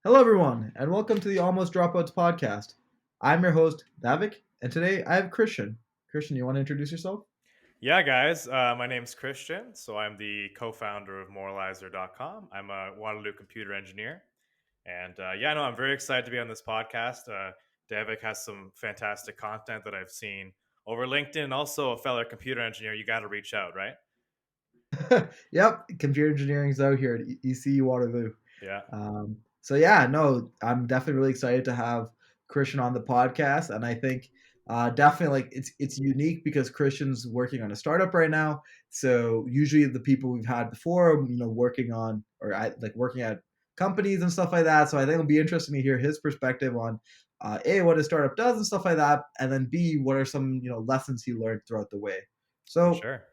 Hello, everyone, and welcome to the Almost Dropouts podcast. I'm your host, Daivik, and today I have Christian. Christian, you want to introduce yourself? Yeah, guys, my name's Christian. So I'm the co-founder of Moralizer.com. I'm a Waterloo computer engineer. And no, I'm very excited to be on this podcast. Daivik has some fantastic content that I've seen over LinkedIn. Also, a fellow computer engineer, you got to reach out, right? Yep, computer engineering's out here at ECU Waterloo. Yeah, No, I'm definitely really excited to have Christian on the podcast, and I think definitely like it's unique because Christian's working on a startup right now. So usually the people we've had before, working on working at companies and stuff like that. So I think it'll be interesting to hear his perspective on a what a startup does and stuff like that, and then b what are some lessons he learned throughout the way. for So sure.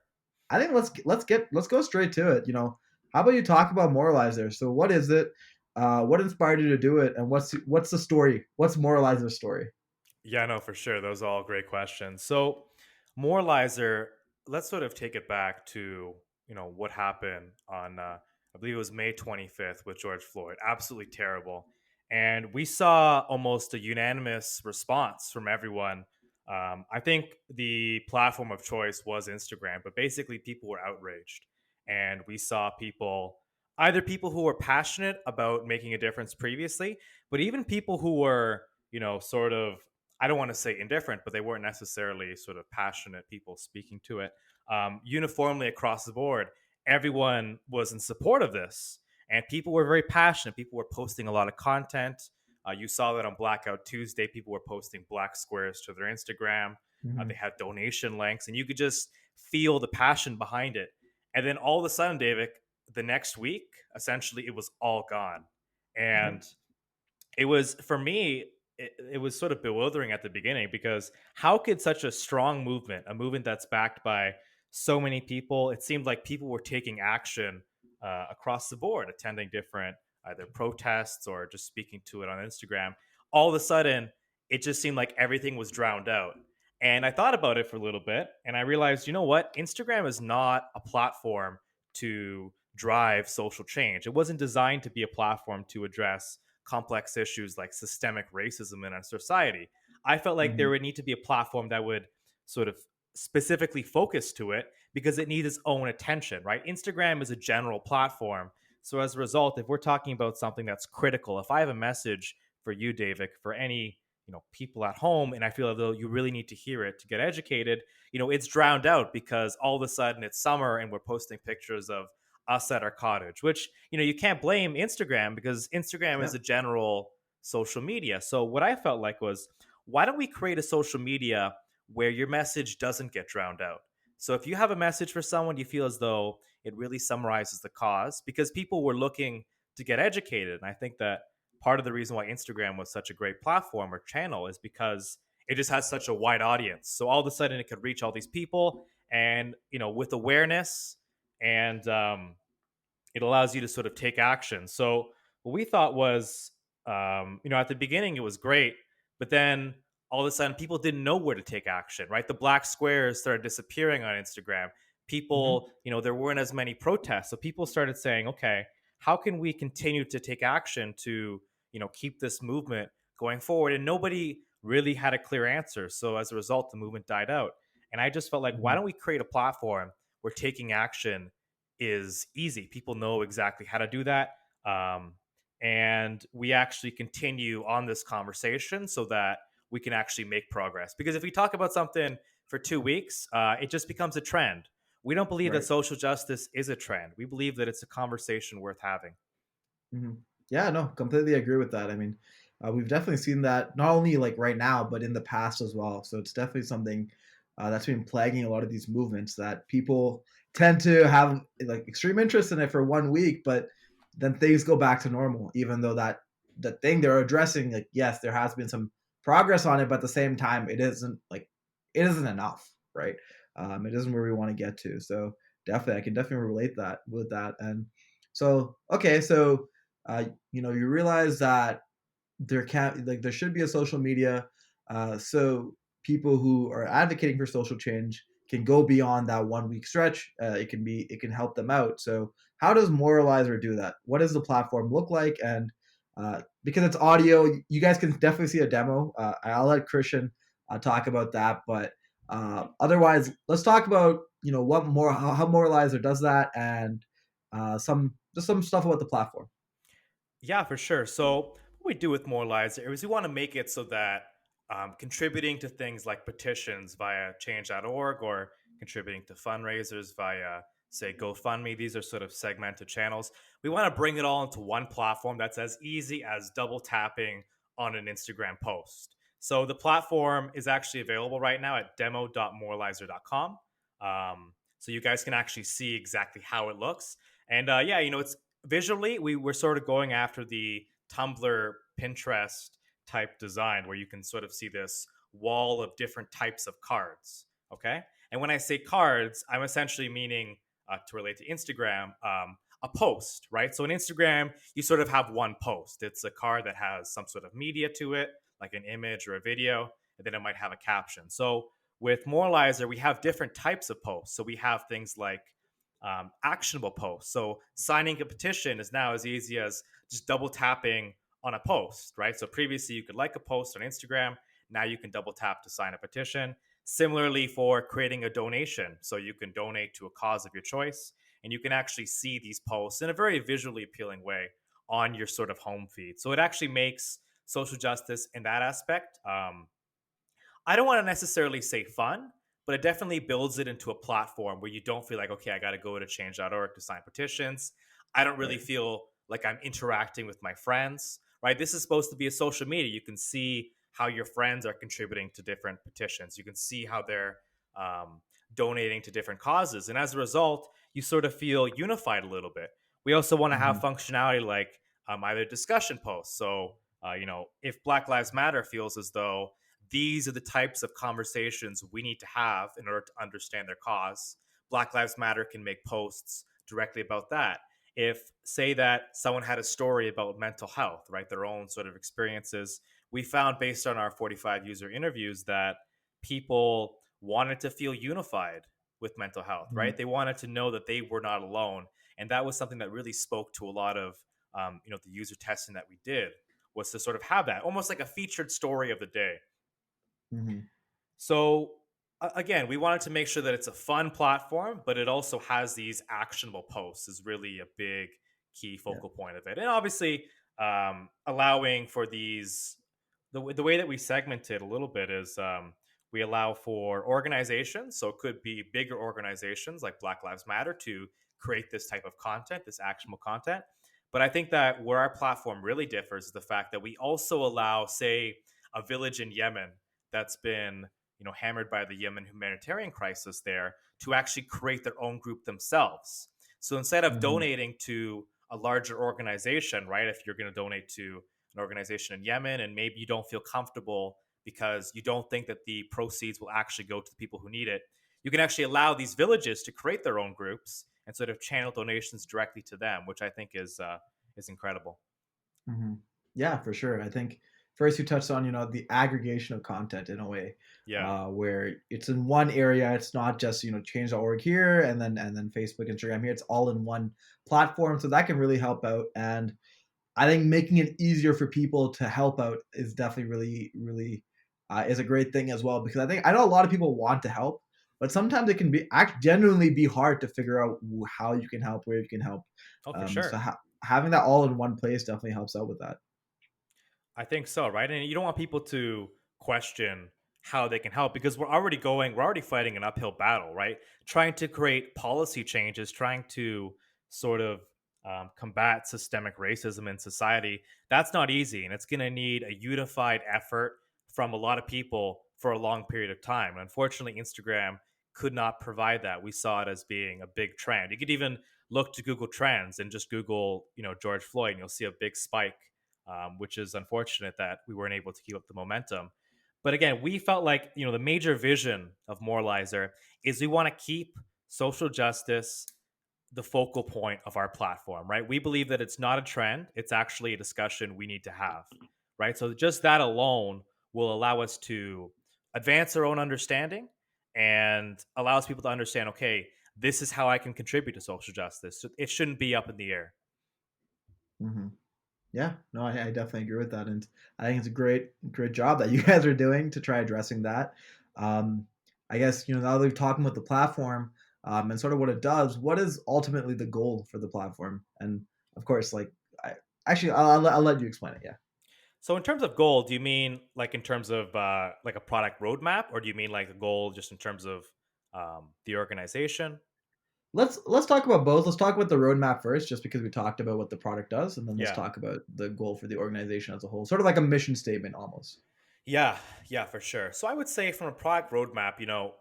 I think let's go straight to it. How about you talk about Moralizer? So what is it? What inspired you to do it? And what's the story? What's Moralizer's story? Yeah, no, for sure. Those are all great questions. So, Moralizer, let's sort of take it back to what happened on I believe it was May 25th with George Floyd. Absolutely terrible, and we saw almost a unanimous response from everyone. I think the platform of choice was Instagram, but basically people were outraged, and we saw people who were passionate about making a difference previously, but even people who were sort of, I don't want to say indifferent, but they weren't necessarily sort of passionate people speaking to it. Uniformly across the board, everyone was in support of this, and people were very passionate. People were posting a lot of content. You saw that on Blackout Tuesday. People were posting black squares to their Instagram. They Hmm. had donation links, and you could just feel the passion behind it. And then all of a sudden, David, the next week, essentially, it was all gone. Yep. And it was, for me, it was sort of bewildering at the beginning because how could such a strong movement, a movement that's backed by so many people, it seemed like people were taking action across the board, attending different either protests or just speaking to it on Instagram. All of a sudden, it just seemed like everything was drowned out. And I thought about it for a little bit and I realized, you know what? Instagram is not a platform to drive social change. It wasn't designed to be a platform to address complex issues like systemic racism in our society. I felt like there Hmm. would need to be a platform that would sort of specifically focus to it because it needs its own attention, right? Instagram is a general platform. So as a result, if we're talking about something that's critical, if I have a message for you, David, for any people at home, and I feel as though you really need to hear it to get educated, it's drowned out because all of a sudden it's summer and we're posting pictures of us at our cottage, which you can't blame Instagram because Instagram is Yep. a general social media. So what I felt like was, why don't we create a social media where your message doesn't get drowned out? So if you have a message for someone, you feel as though it really summarizes the cause, because people were looking to get educated. And I think that part of the reason why Instagram was such a great platform or channel is because it just has such a wide audience. So all of a sudden it could reach all these people, and with awareness and it allows you to sort of take action. So what we thought was, at the beginning it was great, but then all of a sudden people didn't know where to take action. Right, the black squares started disappearing on Instagram. Hmm. People, there weren't as many protests, so people started saying, okay, how can we continue to take action to keep this movement going forward? And nobody really had a clear answer. So as a result, the movement died out. And I just felt like, why Hmm. don't we create a platform where taking action is easy? People know exactly how to do that. Um, and we actually continue on this conversation so that we can actually make progress. Because if we talk about something for 2 weeks, it just becomes a trend. We don't believe that Right. social justice is a trend. We believe that it's a conversation worth having. Hmm. Yeah, no, completely agree with that. I mean, we've definitely seen that not only like right now, but in the past as well. So it's definitely something that's been plaguing a lot of these movements that people tend to have like extreme interest in it for 1 week, but then things go back to normal, even though that the thing they're addressing, like, yes, there has been some progress on it, but at the same time, it isn't enough, right? It isn't where we want to get to. So definitely, I can definitely relate that with that. And so, okay, so you realize that there should be a social media, so people who are advocating for social change can go beyond that 1 week stretch. It can help them out. So how does Moralizer do that? What does the platform look like, and Because it's audio, you guys can definitely see a demo. I'll let Christian talk about that, but otherwise, let's talk about what more how Moralizer does that, and some stuff about the platform. Yeah, for sure. So what we do with Moralizer is we want to make it so that contributing to things like petitions via change.org or contributing to fundraisers via, say, GoFundMe, these are sort of segmented channels. We want to bring it all into one platform that's as easy as double tapping on an Instagram post. So the platform is actually available right now at demo.moralizer.com. So you guys can actually see exactly how it looks. And yeah, it's visually we were sort of going after the Tumblr, Pinterest type design where you can sort of see this wall of different types of cards. Okay. And when I say cards, I'm essentially meaning to relate to Instagram, a post, right? So in Instagram, you sort of have one post. It's a card that has some sort of media to it, like an image or a video, and then it might have a caption. So with Moralizer, we have different types of posts. So we have things like actionable posts. So signing a petition is now as easy as just double tapping on a post, right? So previously you could like a post on Instagram. Now you can double tap to sign a petition. Similarly, for creating a donation. So you can donate to a cause of your choice, and you can actually see these posts in a very visually appealing way on your sort of home feed. So it actually makes social justice in that aspect I don't want to necessarily say fun, but it definitely builds it into a platform where you don't feel like, okay, I got to go to change.org to sign petitions. I don't really Right. feel like I'm interacting with my friends, right? This is supposed to be a social media. You can see how your friends are contributing to different petitions. You can see how they're um, donating to different causes. And as a result, you sort of feel unified a little bit. We also want to have Hmm. functionality like either discussion posts. So, if Black Lives Matter feels as though these are the types of conversations we need to have in order to understand their cause. Black Lives Matter can make posts directly about that. If, say, that someone had a story about mental health, right, their own sort of experiences, we found based on our 45 user interviews that people wanted to feel unified with mental health, right? Hmm. They wanted to know that they were not alone. And that was something that really spoke to a lot of, the user testing that we did was to sort of have that almost like a featured story of the day. Hmm. So again, we wanted to make sure that it's a fun platform, but it also has these actionable posts is really a big key Yeah. focal point of it. And obviously, allowing for these the way that we segment it a little bit is we allow for organizations, so it could be bigger organizations like Black Lives Matter to create this type of content, this actionable content. But I think that where our platform really differs is the fact that we also allow, say, a village in Yemen that's been hammered by the Yemen humanitarian crisis there to actually create their own group themselves. So instead of Hmm. donating to a larger organization, right? If you're going to donate to an organization in Yemen and maybe you don't feel comfortable because you don't think that the proceeds will actually go to the people who need it, you can actually allow these villages to create their own groups and sort of channel donations directly to them, which I think is incredible. Hmm. Yeah, for sure. I think first you touched on the aggregation of content in a way, Yeah, where it's in one area. It's not just change.org here and then Facebook, Instagram here. It's all in one platform, so that can really help out. And I think making it easier for people to help out is definitely really is a great thing as well, because I know a lot of people want to help, but sometimes it can be genuinely be hard to figure out how you can help, where you can help. oh for So sure. having that all in one place definitely helps out with that. I think so, right? And you don't want people to question how they can help because we're already fighting an uphill battle, right? Trying to create policy changes, trying to sort of combat systemic racism in society. That's not easy. And it's going to need a unified effort from a lot of people for a long period of time. And unfortunately, Instagram could not provide that. We saw it as being a big trend. You could even look to Google Trends and just Google, George Floyd, and you'll see a big spike which is unfortunate that we weren't able to keep up the momentum. But again, we felt like the major vision of Moralizer is we want to keep social justice the focal point of our platform, right? We believe that it's not a trend; it's actually a discussion we need to have, right? So just that alone will allow us to advance our own understanding and allows people to understand, okay, this is how I can contribute to social justice. So it shouldn't be up in the air. Hmm. Yeah, no, I definitely agree with that, and I think it's a great job that you guys are doing to try addressing that. Um, I guess now that we've talking about the platform and sort of what it does, what is ultimately the goal for the platform? And of course, like I actually I'll let you explain it. Yeah, So in terms of goal, do you mean like in terms of like a product roadmap, or do you mean like a goal just in terms of the organization? let's talk about both. Let's talk about the roadmap first, just because we talked about what the product does, and then let's Yeah. talk about the goal for the organization as a whole, sort of like a mission statement almost. Yeah, yeah, for sure. So I would say from a product roadmap,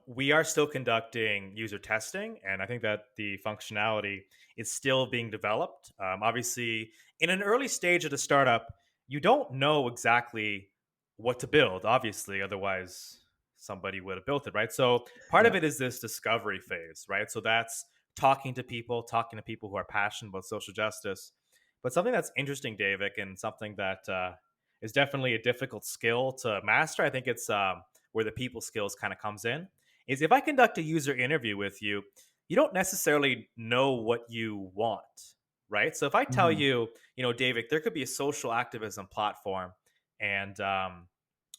we are still conducting user testing, and I think that the functionality is still being developed. Obviously, in an early stage of the startup, you don't know exactly what to build, obviously, otherwise somebody would have built it, right? So part of Yeah. it is this discovery phase, right? So that's talking to people who are passionate about social justice. But something that's interesting, David, and something that is definitely a difficult skill to master. I think it's where the people skills kind of comes in. Is if I conduct a user interview with you, you don't necessarily know what you want, right? So if I tell Hmm. you, David, there could be a social activism platform, and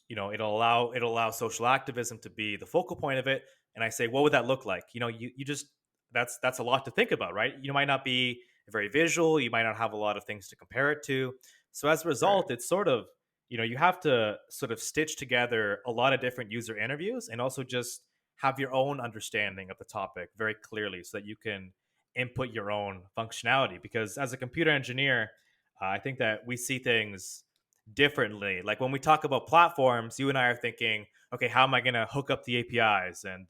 it'll allow social activism to be the focal point of it, and I say, what would that look like? You just that's a lot to think about, right? You might not be very visual, you might not have a lot of things to compare it to, so as a Right. result it's sort of, you have to sort of stitch together a lot of different user interviews, and also just have your own understanding of the topic very clearly so that you can input your own functionality, because as a computer engineer, I think that we see things differently. Like when we talk about platforms, you and I are thinking, okay, how am I going to hook up the APIs, and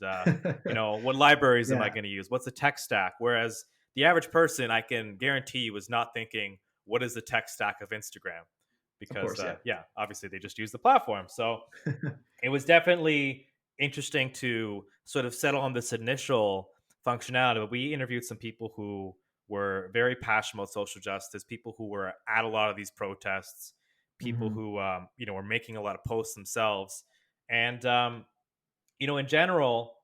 what libraries am I Yeah, going to use? What's the tech stack? Whereas the average person, I can guarantee you, is not thinking, what is the tech stack of Instagram? of Because course. Yeah. yeah, obviously they just use the platform. So it was definitely interesting to sort of settle on this initial functionality. But we interviewed some people who were very passionate about social justice, people who were at a lot of these protests, people Hmm. who were making a lot of posts themselves, and in general,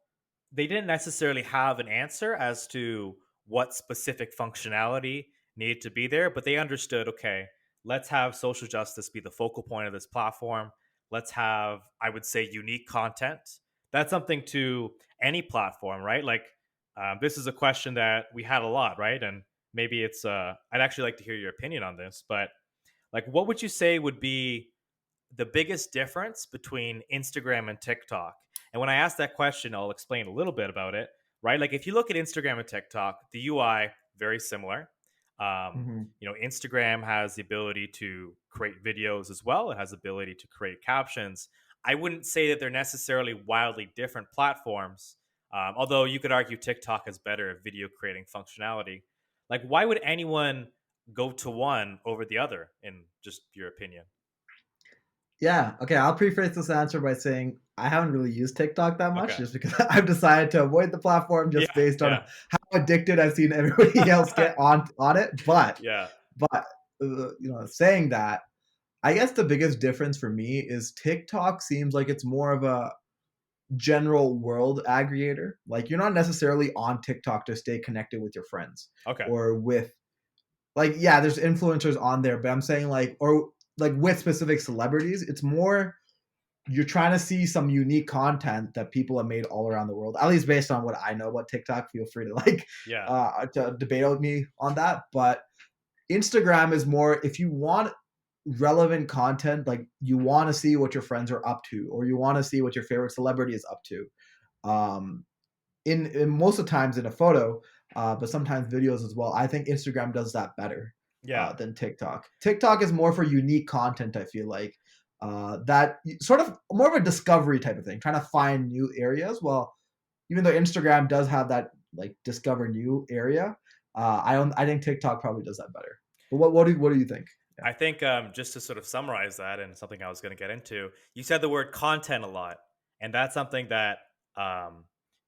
they didn't necessarily have an answer as to what specific functionality needed to be there, but they understood, okay, let's have social justice be the focal point of this platform. Let's have, I would say, unique content. That's something to any platform, right? Like, this is a question that we had a lot, right? And maybe I'd actually like to hear your opinion on this, but like, what would you say would be the biggest difference between Instagram and TikTok? And when I ask that question, I'll explain a little bit about it, right? Like if you look at Instagram and TikTok, the UI very similar. Hmm. Instagram has the ability to create videos as well. It has the ability to create captions. I wouldn't say that they're necessarily wildly different platforms, although you could argue TikTok has better video creating functionality. Like, why would anyone go to one over the other, in just your opinion? Yeah. Okay. I'll preface this answer by saying I haven't really used TikTok that much, Okay. just because I've decided to avoid the platform Yeah, just based on yeah, how addicted I've seen everybody else get on it. yeah. But saying that, I guess the biggest difference for me is TikTok seems like it's more of a general world aggregator. Like you're not necessarily on TikTok to stay connected with your friends Okay. or with like yeah, there's influencers on there, but I'm saying like or like with specific celebrities, it's more you're trying to see some unique content that people have made all around the world. At least based on what I know about TikTok. Feel free to like Yeah. to debate with me on that. But Instagram is more if you want relevant content, like you want to see what your friends are up to, or you want to see what your favorite celebrity is up to. Um, in most of the times in a photo, but sometimes videos as well. I think Instagram does that better Yeah. than TikTok. TikTok is more for unique content. I feel like that sort of more of a discovery type of thing, trying to find new areas. Well, even though Instagram does have that like discover new area, I don't. I think TikTok probably does that better. But what do you think? Yeah. I think just to sort of summarize that, and something I was going to get into, you said the word content a lot, and that's something that um,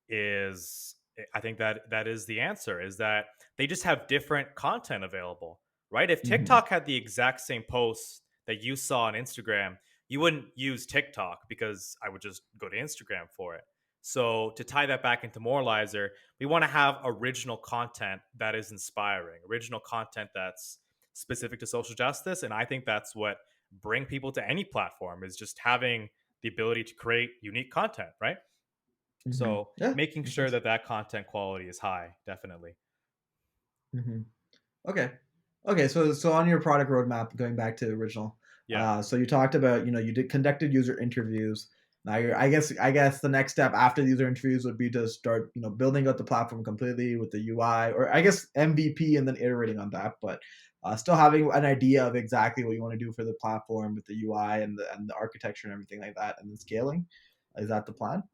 is, I think that is the answer. Is that they just have different content available, right? If Hmm. TikTok had the exact same posts that you saw on Instagram, you wouldn't use TikTok because I would just go to Instagram for it. So to tie that back into Moralizer, we want to have original content that is inspiring, original content that's specific to social justice. And I think that's what bring people to any platform is just having the ability to create unique content, right? Hmm. So Yeah, making makes sure sense. that that content quality is high, definitely. Hmm. Okay. Okay, so on your product roadmap, going back to the original, Yeah. so you talked about, you did conducted user interviews. Now I guess the next step after the user interviews would be to start, building out the platform completely with the UI, or I guess MVP, and then iterating on that. But still having an idea of exactly what you want to do for the platform with the UI and the architecture and everything like that, and then scaling. Is that the plan?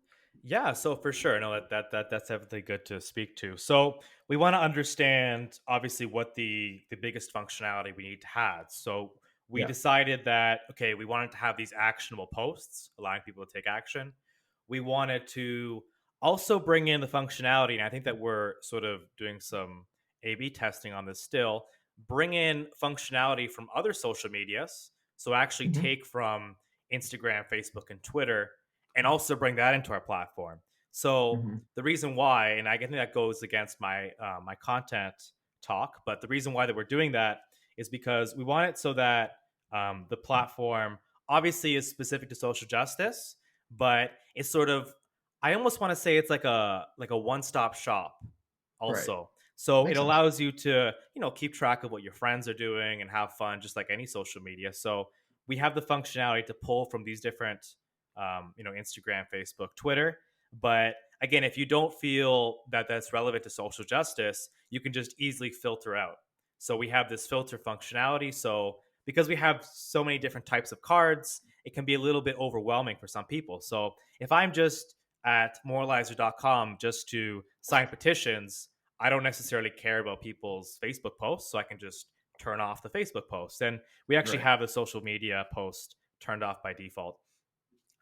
Yeah, so for sure, no, that's definitely good to speak to. So we want to understand, obviously, what the biggest functionality we need to have. So we Yeah. decided that okay, we wanted to have these actionable posts, allowing people to take action. We wanted to also bring in the functionality, and I think that we're sort of doing some A/B testing on this still. Bring in functionality from other social medias. So actually Hmm. take from Instagram, Facebook, and Twitter and also bring that into our platform. So Hmm. the reason why, and I think that goes against my my content talk, but the reason why that we're doing that is because we want it so that the platform obviously is specific to social justice, but it's sort of I almost want to say it's like a one stop shop Right. also. So it Makes sense. allows you to keep track of what your friends are doing and have fun, just like any social media. So we have the functionality to pull from these different Instagram, Facebook, Twitter. But again, if you don't feel that that's relevant to social justice, you can just easily filter out. So we have this filter functionality. So because we have so many different types of cards, it can be a little bit overwhelming for some people. So if I'm just at moralizer.com just to sign petitions, I don't necessarily care about people's Facebook posts. So I can just turn off the Facebook post. And we actually Right. have the social media post turned off by default.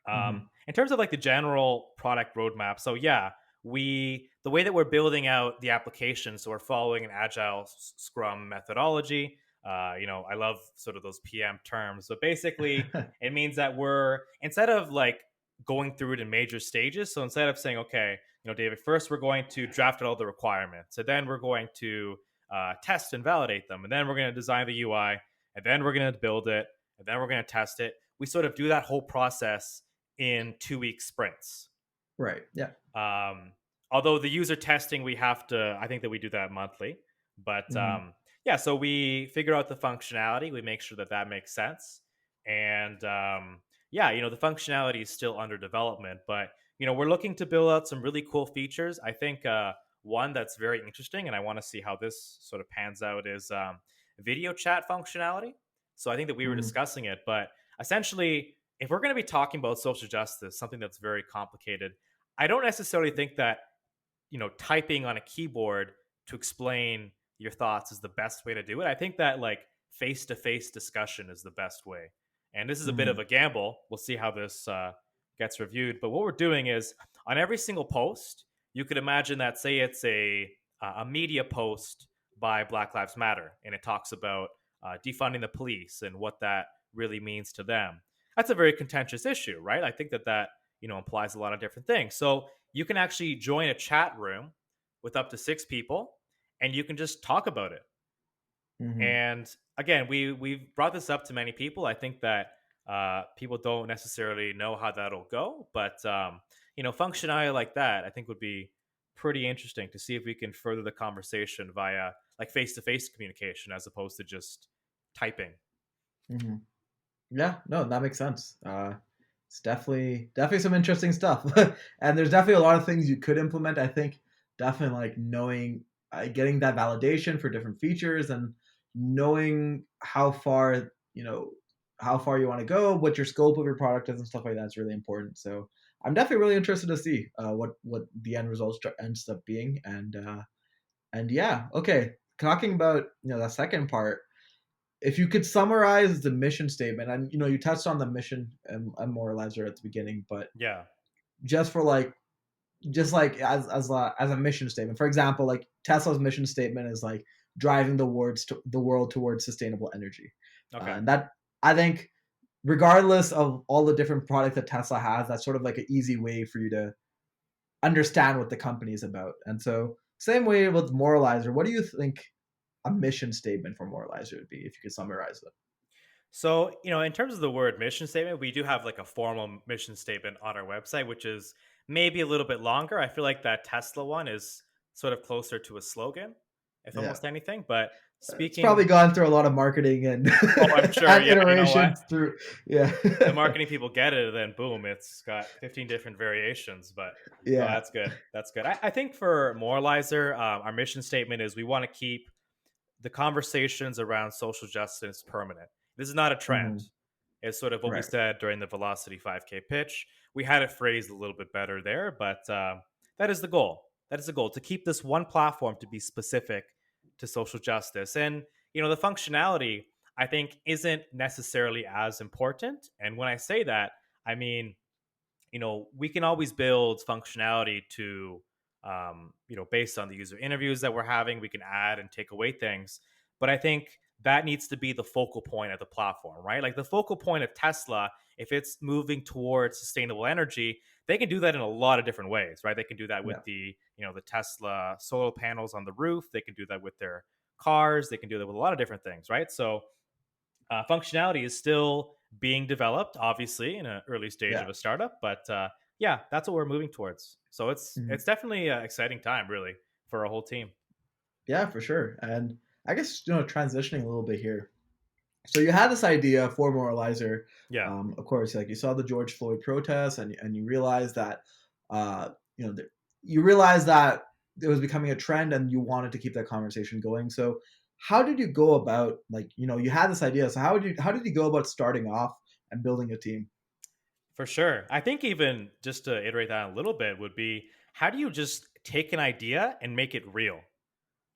Hmm. In terms of like the general product roadmap, so yeah, we the way that we're building out the application, so we're following an agile Scrum methodology. I love sort of those PM terms, but basically, it means that we're instead of like going through it in major stages. So instead of saying, okay, David, first we're going to draft out all the requirements, and then we're going to test and validate them, and then we're going to design the UI, and then we're going to build it, and then we're going to test it. We sort of do that whole process in 2 week sprints. Right. Yeah. Um, Although the user testing, we have to, I think that we do that monthly. But Hmm. yeah, so we figure out the functionality, we make sure that that makes sense. And yeah, the functionality is still under development, but we're looking to build out some really cool features. I think one that's very interesting, and I want to see how this sort of pans out, is video chat functionality. So I think that we were Hmm. discussing it, but essentially, if we're going to be talking about social justice, something that's very complicated, I don't necessarily think that typing on a keyboard to explain your thoughts is the best way to do it. I think that like face to face discussion is the best way. And this is a bit of Hmm. a gamble. We'll see how this gets reviewed. But what we're doing is on every single post, you could imagine that say it's a media post by Black Lives Matter, and it talks about defunding the police and what that really means to them. That's a very contentious issue, right? I think that implies a lot of different things. So you can actually join a chat room with up to 6 people, and you can just talk about it. Hmm. And again, we've brought this up to many people. I think that people don't necessarily know how that'll go, but functionality like that I think would be pretty interesting to see if we can further the conversation via like face to face communication as opposed to just typing. Hmm. Yeah, no, that makes sense. It's definitely some interesting stuff, and there's definitely a lot of things you could implement. I think definitely like knowing, getting that validation for different features, and knowing how far you want to go, what your scope of your product is, and stuff like that is really important. So I'm definitely really interested to see what the end result ends up being, and yeah, okay. Talking about the second part, if you could summarize the mission statement, and you touched on the mission and Moralizer at the beginning, but Yeah. just for like just like as a mission statement, for example, like Tesla's mission statement is like driving the world towards sustainable energy, Okay. and that, I think, regardless of all the different products that Tesla has, that's sort of like an easy way for you to understand what the company is about. And so same way with Moralizer, what do you think a mission statement for Moralizer would be, if you could summarize it. So, in terms of the word mission statement, we do have like a formal mission statement on our website, which is maybe a little bit longer. I feel like that Tesla one is sort of closer to a slogan, if Yeah. almost anything. But It's probably speaking, gone through a lot of marketing and oh, I'm sure. and Yeah, you know what? iterations through. Yeah. The marketing people get it, then boom, it's got 15 different variations. But no, Yeah. that's good. That's good. I think for Moralizer, our mission statement is we want to keep the conversations around social justice permanent. This is not a trend. Mhm. It's sort of what we Right. said during the Velocity 5K pitch. We had it phrased a little bit better there, but that is the goal. That is the goal, to keep this one platform to be specific to social justice. And, the functionality, I think, isn't necessarily as important. And when I say that, I mean, we can always build functionality to, based on the user interviews that we're having, we can add and take away things. But I think that needs to be the focal point of the platform, right? Like the focal point of Tesla, if it's moving towards sustainable energy, they can do that in a lot of different ways, right? They can do that with Yeah. the Tesla solar panels on the roof. They can do that with their cars. They can do that with a lot of different things, right? So functionality is still being developed, obviously, in an early stage Yeah. of a startup. But yeah, that's what we're moving towards. So it's Mhm. it's definitely an exciting time, really, for our whole team. Yeah, for sure. And I guess, transitioning a little bit here. So you had this idea for Moralizer. Yeah, Of course, like you saw the George Floyd protests, and you realized that, you realized that it was becoming a trend, and you wanted to keep that conversation going. So how did you go about, like, you had this idea? So how did you go about starting off and building a team? for sure. I think even just to iterate that a little bit would be, how do you just take an idea and make it real?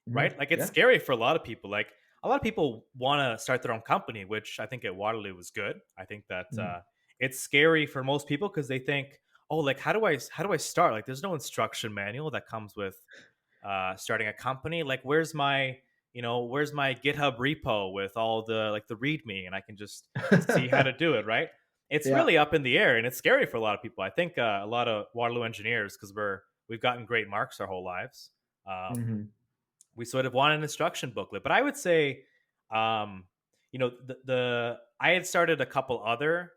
Mhm. Right? Like it's Yeah. scary for a lot of people. Like a lot of people want to start their own company, which I think at Waterloo was good. I think that Mhm. it's scary for most people because they think, oh, like how do I start? Like there's no instruction manual that comes with starting a company. Like where's my GitHub repo with all the like the README, and I can just see how to do it. Right? It's Yeah. really up in the air, and it's scary for a lot of people. I think a lot of Waterloo engineers, because we've gotten great marks our whole lives. Mhm. We sort of want an instruction booklet. But I would say, um, the I had started a couple other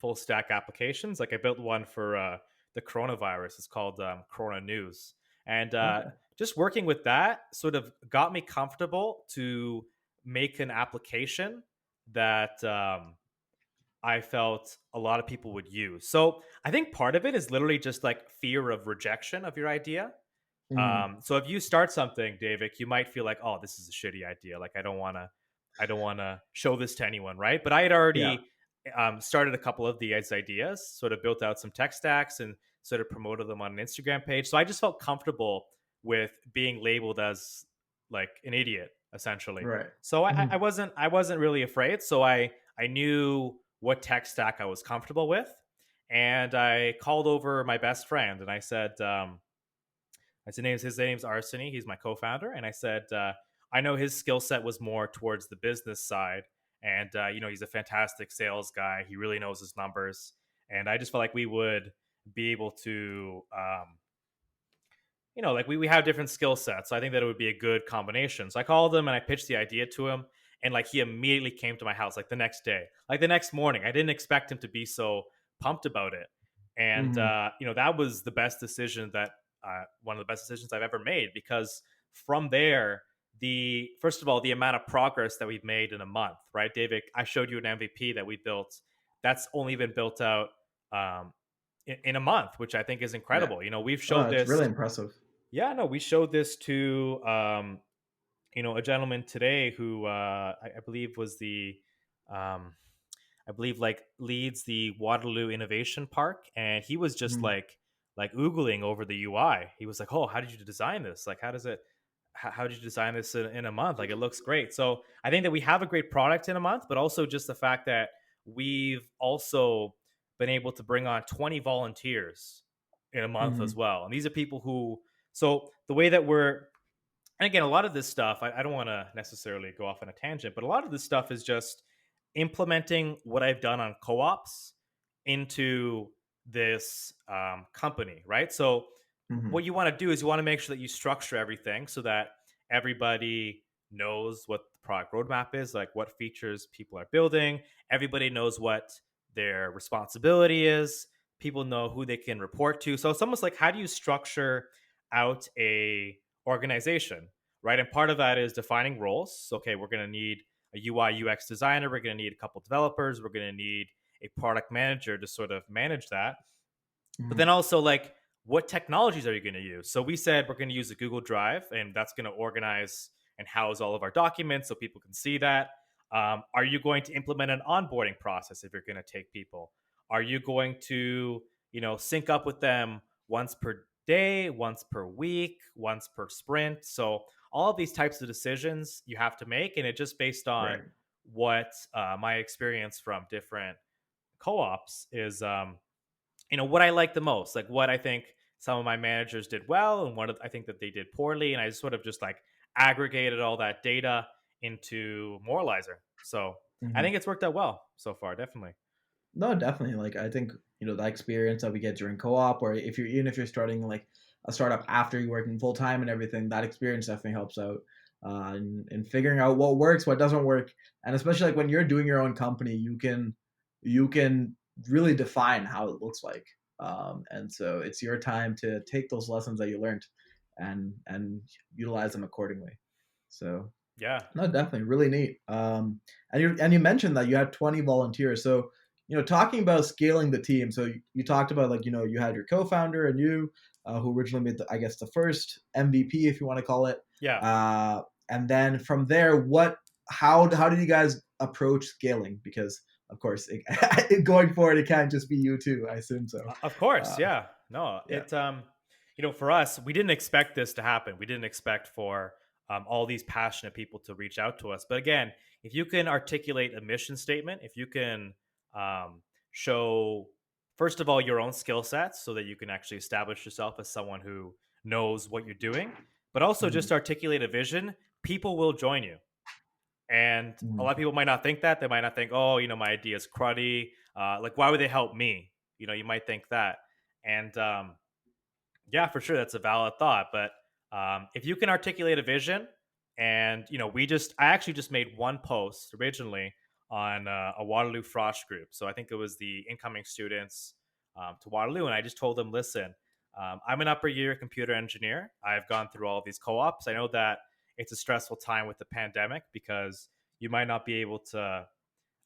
full stack applications. Like I built one for the coronavirus. It's called Corona News, and Okay. just working with that sort of got me comfortable to make an application that I felt a lot of people would use. So I think part of it is literally just like fear of rejection of your idea. Mhm. So if you start something, David, you might feel like, oh, this is a shitty idea. Like I don't want to show this to anyone, right? But I had Yeah. already started a couple of these ideas, sort of built out some tech stacks and sort of promoted them on an Instagram page. So I just felt comfortable with being labeled as like an idiot, essentially. Right. So I Mhm. wasn't really afraid. So I knew what tech stack I was comfortable with, and I called over my best friend and I said. His name's Arseny. He's my co-founder, and I said I know his skill set was more towards the business side, and he's a fantastic sales guy. He really knows his numbers, and I just felt like we would be able to, like we have different skill sets. So I think that it would be a good combination. So I called him and I pitched the idea to him, and like he immediately came to my house like the next day, like the next morning. I didn't expect him to be so pumped about it, and Mhm. that was the best decision that one of the best decisions I've ever made, because from there, the first of all, the amount of progress that we've made in a month, right, David? I showed you an MVP that we built. That's only been built out um, in a month, which I think is Yeah. incredible. We've Oh, showed it's really this. impressive. Yeah, no, we showed this to a gentleman today who I believe was um, I believe like leads the Waterloo Innovation Park, and he was just Mhm. like oogling over the UI. He was like, "Oh, how did you design this? Like, how did you design this in a month? Like, it looks great." So I think that we have a great product in a month, but also just the fact that we've also been able to bring on 20 volunteers in a month as Mhm. well, and these are people who. So the way that we're, and again, a lot of this stuff, I don't want to necessarily go off on a tangent, but a lot of this stuff is just implementing what I've done on co-ops into this company, right? So Mhm. what you want to do is you want to make sure that you structure everything so that everybody knows what the product roadmap is, like what features people are building. Everybody knows what their responsibility is. People know who they can report to. So it's almost like, how do you structure out a organization, right? And part of that is defining roles. So, okay, we're going to need a UI UX designer. We're going to need a couple developers. We're going to need a product manager to sort of manage that. But then Mhm. also, like, what technologies are you going to use? So we said we're going to use a Google Drive, and that's going to organize and house all of our documents so people can see that. Are you going to implement an onboarding process if you're going to take people? Are you going to, sync up with them once per day, once per week, once per sprint? So all of these types of decisions you have to make, and it just based on Right. what my experience from different co-ops is. What I like the most, like what I think some of my managers did well, and I think that they did poorly, and I sort of just like aggregated all that data into Moralizer. So I Mhm. think it's worked out well so far, definitely. No, definitely. Like I think that experience that we get during co-op, or if you're even if you're starting like a startup after you're working full time and everything, that experience definitely helps out in figuring out what works, what doesn't work, and especially like when you're doing your own company, you can really define how it looks like, and so it's your time to take those lessons that you learned and utilize them accordingly. So Yeah. no, definitely, really neat. And you mentioned that you had 20 volunteers. So, talking about scaling the team. So you talked about like you had your co-founder and you, who originally made I guess the first MVP, if you want to call it. Yeah. Uh, and then from there, how did you guys approach scaling? Because of course, going forward, it can't just be you two. I assume so. Of course, Uh, yeah. No, yeah. for us, we didn't expect this to happen. We didn't expect for all these passionate people to reach out to us. But again, if you can articulate a mission statement, if you can um, show, first of all, your own skill sets so that you can actually establish yourself as someone who knows what you're doing, but also Mhm, just articulate a vision, people will join you. And a lot mhm. of people might not think that. They might not think, oh, my idea is cruddy. Like, why would they help me? You might think that. And yeah, for sure, that's a valid thought. But if you can articulate a vision, and I actually just made one post originally on a Waterloo Frosh group. So I think it was the incoming students to Waterloo, and I just told them, listen, I'm an upper year computer engineer. I've gone through all of these co-ops. I know that it's a stressful time with the pandemic because you might not be able to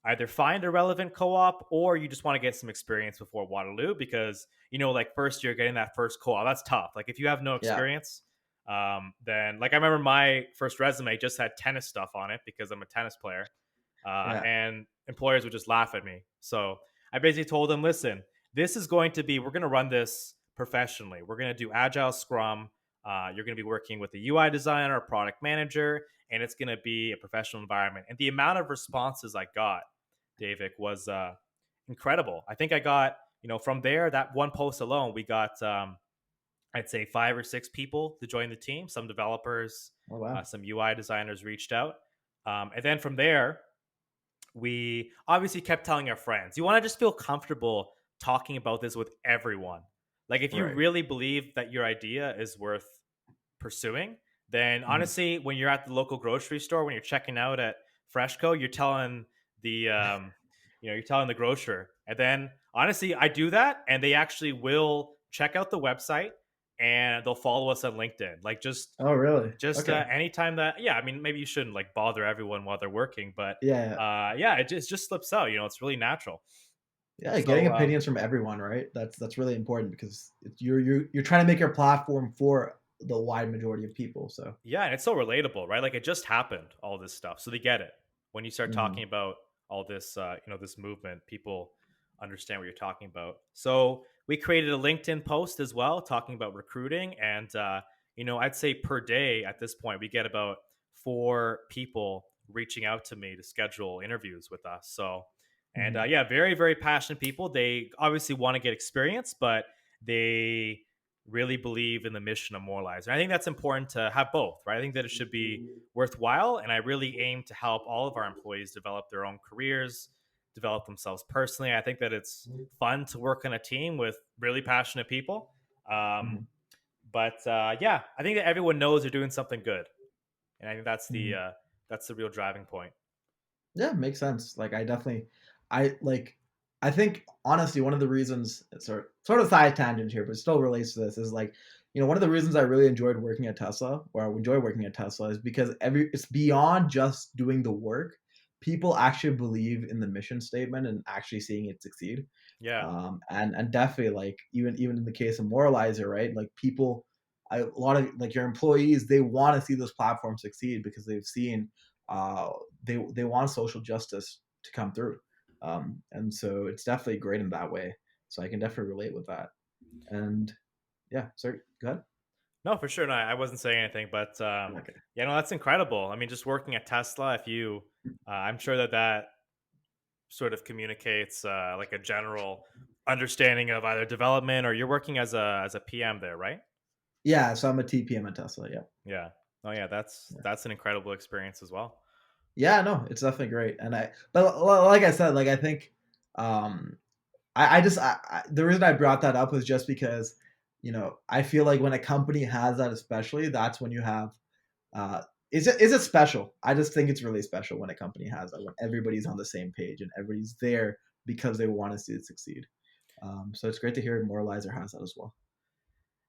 either find a relevant co-op or you just want to get some experience before Waterloo because like first year getting that first co-op, that's tough. Like if you have no Yeah. experience, then like I remember my first resume just had tennis stuff on it because I'm a tennis player, Yeah. and employers would just laugh at me. So I basically told them, listen, we're going to run this professionally. We're going to do Agile, Scrum. You're going to be working with a UI designer, a product manager, and it's going to be a professional environment. And the amount of responses I got, David, was incredible. I think I got, from there, that one post alone, we got, I'd say 5 or 6 people to join the team. Some developers, Oh wow. some UI designers reached out. And then from there, we obviously kept telling our friends. You want to just feel comfortable talking about this with everyone. Like if you Right. really believe that your idea is worth pursuing, then Mhm. honestly, when you're at the local grocery store, when you're checking out at Freshco, the you're telling the grocer, and then honestly, I do that, and they actually will check out the website and they'll follow us on LinkedIn. Like Oh really? just Okay. anytime that, yeah, I mean, maybe you shouldn't like bother everyone while they're working, but Yeah. yeah, it just slips out. It's really natural. Yeah, getting So opinions from everyone, right? That's really important because you're trying to make your platform for the wide majority of people. So, yeah, and it's so relatable, right? Like it just happened, all this stuff. So they get it. When you start talking mhm, about all this, this movement, people understand what you're talking about. So we created a LinkedIn post as well, talking about recruiting. And, I'd say per day at this point, we get about 4 people reaching out to me to schedule interviews with us. So, and mhm, yeah, very, very passionate people. They obviously want to get experience, but they really believe in the mission of Moralizer. I think that's important to have both, right? I think that it should be worthwhile. And I really aim to help all of our employees develop their own careers, develop themselves personally. I think that it's fun to work on a team with really passionate people. Um, mhm. but yeah, I think that everyone knows they're doing something good. and I think Mhm. that's the real driving point. Yeah, makes sense. Like I like I think honestly one of the reasons sort of side tangent here, but still relates to this is like, one of the reasons I really enjoyed working at Tesla or I enjoy working at Tesla is because it's beyond just doing the work. People actually believe in the mission statement and actually seeing it succeed. Yeah. And definitely like even in the case of Moralizer, right? Like a lot of like your employees, they want to see this platform succeed because they've seen uh, they want social justice to come through, and so it's definitely great in that way. So I can definitely relate with that. And yeah, sorry, go ahead. No, for sure. No, I wasn't saying anything, but Okay. yeah, no, that's incredible. I mean, just working at Tesla, if you, I'm sure that that sort of communicates like a general understanding of either development or you're working as a PM there, right? Yeah, so I'm a TPM at Tesla. Yeah. Yeah. Oh yeah, that's an incredible experience as well. Yeah, no, it's definitely great. Like I said, like I think, um, the reason I brought that up was just because, I feel like when a company has that, especially, that's when you have, uh, is it special? I just think it's really special when a company has that, when everybody's on the same page and everybody's there because they want to see it succeed. So it's great to hear Moralizer has that as well.